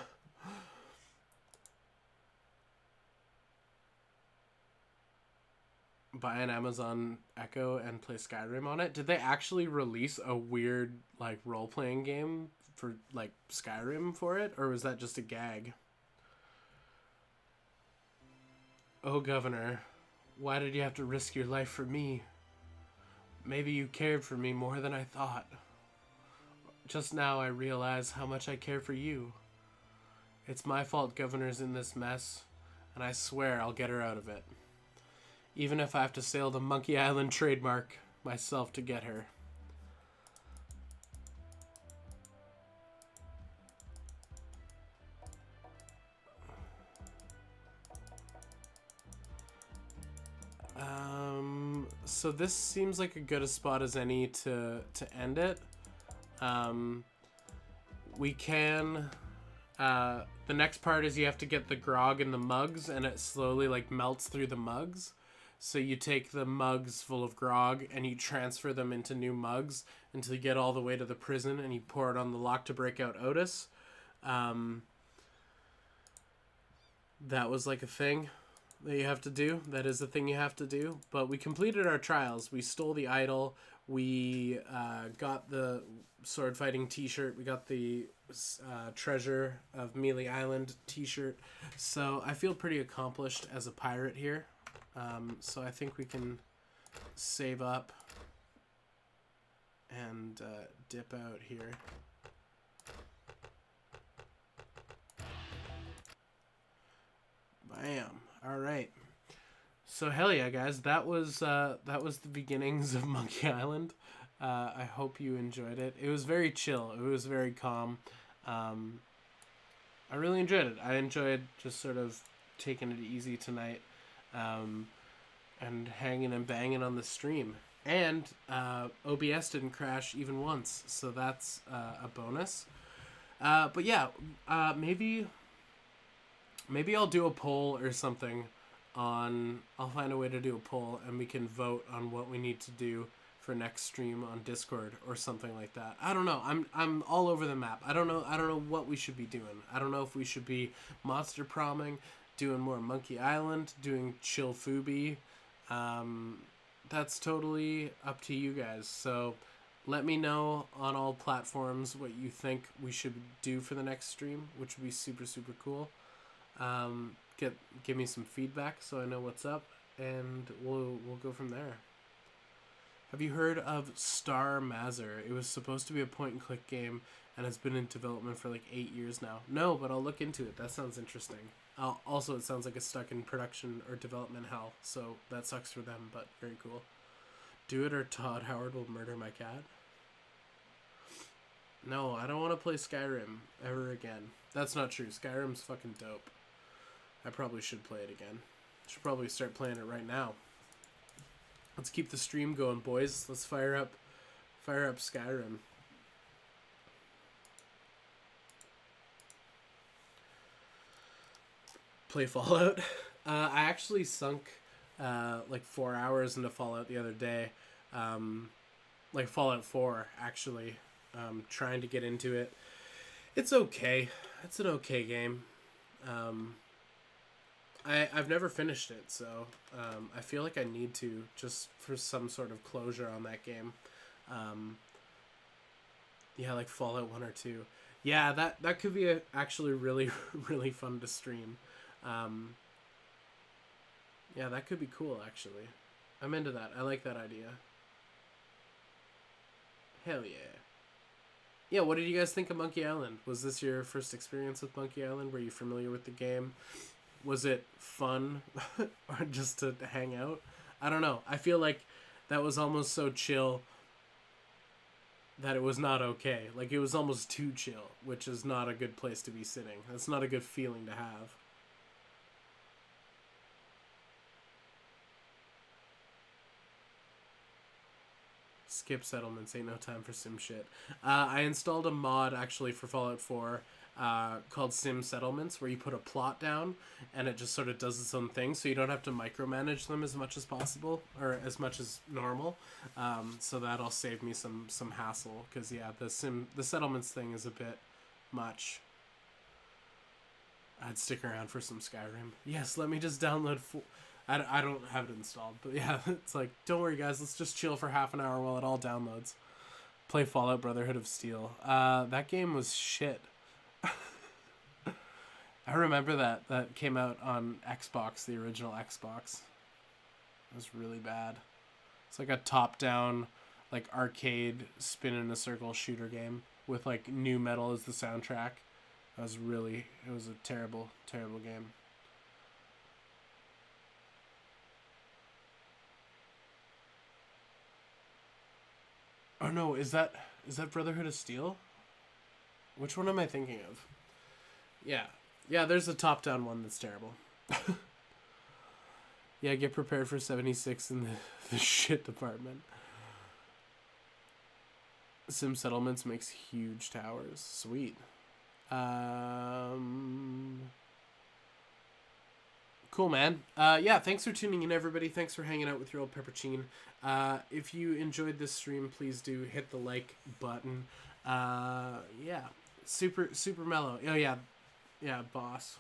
Buy an Amazon Echo and play Skyrim on it. Did they actually release a weird like role-playing game for like Skyrim for it, or was that just a gag? Oh, Governor, why did you have to risk your life for me? Maybe you cared for me more than I thought. Just now I realize how much I care for you. It's my fault Governor's in this mess, and I swear I'll get her out of it. Even if I have to sail the Monkey Island trademark myself to get her. So this seems like a good a spot as any to end it. We can... the next part is you have to get the grog in the mugs, and it slowly like melts through the mugs. So you take the mugs full of grog and you transfer them into new mugs until you get all the way to the prison, and you pour it on the lock to break out Otis. That was like a thing that you have to do. That is the thing you have to do. But we completed our trials. We stole the idol. We got the sword fighting t-shirt. We got the treasure of Melee Island t-shirt. So I feel pretty accomplished as a pirate here. So I think we can save up and dip out here. Bam. All right. So hell yeah, guys, that was the beginnings of Monkey Island. I hope you enjoyed it. It was very chill. It was very calm. I really enjoyed it. I enjoyed just sort of taking it easy tonight. And hanging and banging on the stream. And OBS didn't crash even once, so that's a bonus. But yeah, maybe I'll do a poll or something on... I'll find a way to do a poll, and we can vote on what we need to do for next stream on Discord or something like that. I don't know. I'm all over the map. I don't know what we should be doing. I don't know if we should be monster promming, doing more Monkey Island, doing Chill Fubi. That's totally up to you guys. So let me know on all platforms what you think we should do for the next stream, which would be super, super cool. Give me some feedback so I know what's up, and we'll go from there. Have you heard of Star Mazer? It was supposed to be a point-and-click game, and it's been in development for like 8 years now. No, but I'll look into it. That sounds interesting. Also, it sounds like it's stuck in production or development hell, so that sucks for them, but very cool. Do it or Todd Howard will murder my cat. No, I don't want to play Skyrim ever again. That's not true. Skyrim's fucking dope. I probably should play it again. Should probably start playing it right now. Let's keep the stream going, boys. Let's fire up Skyrim. Play Fallout. I actually sunk like 4 hours into Fallout the other day. Like Fallout 4, actually. Trying to get into it. It's okay. It's an okay game. I've never finished it, so I feel like I need to, just for some sort of closure on that game. Yeah, like Fallout 1 or 2. Yeah, that could be actually really, really fun to stream. Yeah, that could be cool, actually. I'm into that. I like that idea. Hell yeah. Yeah, what did you guys think of Monkey Island? Was this your first experience with Monkey Island? Were you familiar with the game? Was it fun or just to hang out? I don't know. I feel like that was almost so chill that it was not okay. Like, it was almost too chill, which is not a good place to be sitting. That's not a good feeling to have. Skip settlements, ain't no time for sim shit. I installed a mod, actually, for Fallout 4. called Sim Settlements, where you put a plot down and it just sort of does its own thing, so you don't have to micromanage them as much as possible, or as much as normal. So that'll save me some hassle, because yeah, the settlements thing is a bit much. I'd stick around for some Skyrim. Yes, let me just download. I don't have it installed, but yeah, it's like, don't worry guys, let's just chill for half an hour while it all downloads. Play Fallout Brotherhood of Steel. That game was shit. I remember that came out on Xbox, the original Xbox. It was really bad. It's like a top-down, like arcade spin in a circle shooter game with like nu metal as the soundtrack. It was a terrible, terrible game. Oh no, is that Brotherhood of Steel? Which one am I thinking of? Yeah, there's a top-down one that's terrible. Yeah, get prepared for 76 in the shit department. Sim Settlements makes huge towers. Sweet. Cool, man. Yeah, thanks for tuning in, everybody. Thanks for hanging out with your old Peppercine. If you enjoyed this stream, please do hit the like button. Yeah, super mellow. Oh yeah, boss.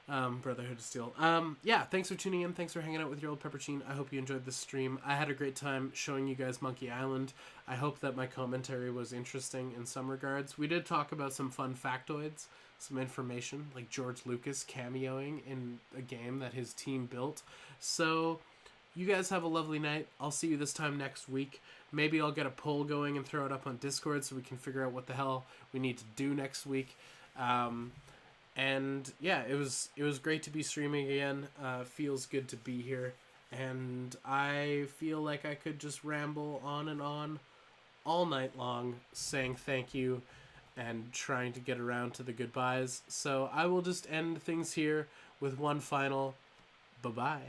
Brotherhood of Steel. Yeah, thanks for tuning in. Thanks for hanging out with your old Peppercine. I hope you enjoyed this stream. I had a great time showing you guys Monkey Island. I hope that my commentary was interesting in some regards. We did talk about some fun factoids, some information, like George Lucas cameoing in a game that his team built. So, you guys have a lovely night. I'll see you this time next week. Maybe I'll get a poll going and throw it up on Discord so we can figure out what the hell we need to do next week. And yeah, it was great to be streaming again. Feels good to be here, and I feel like I could just ramble on and on all night long saying thank you and trying to get around to the goodbyes. So I will just end things here with one final bye-bye.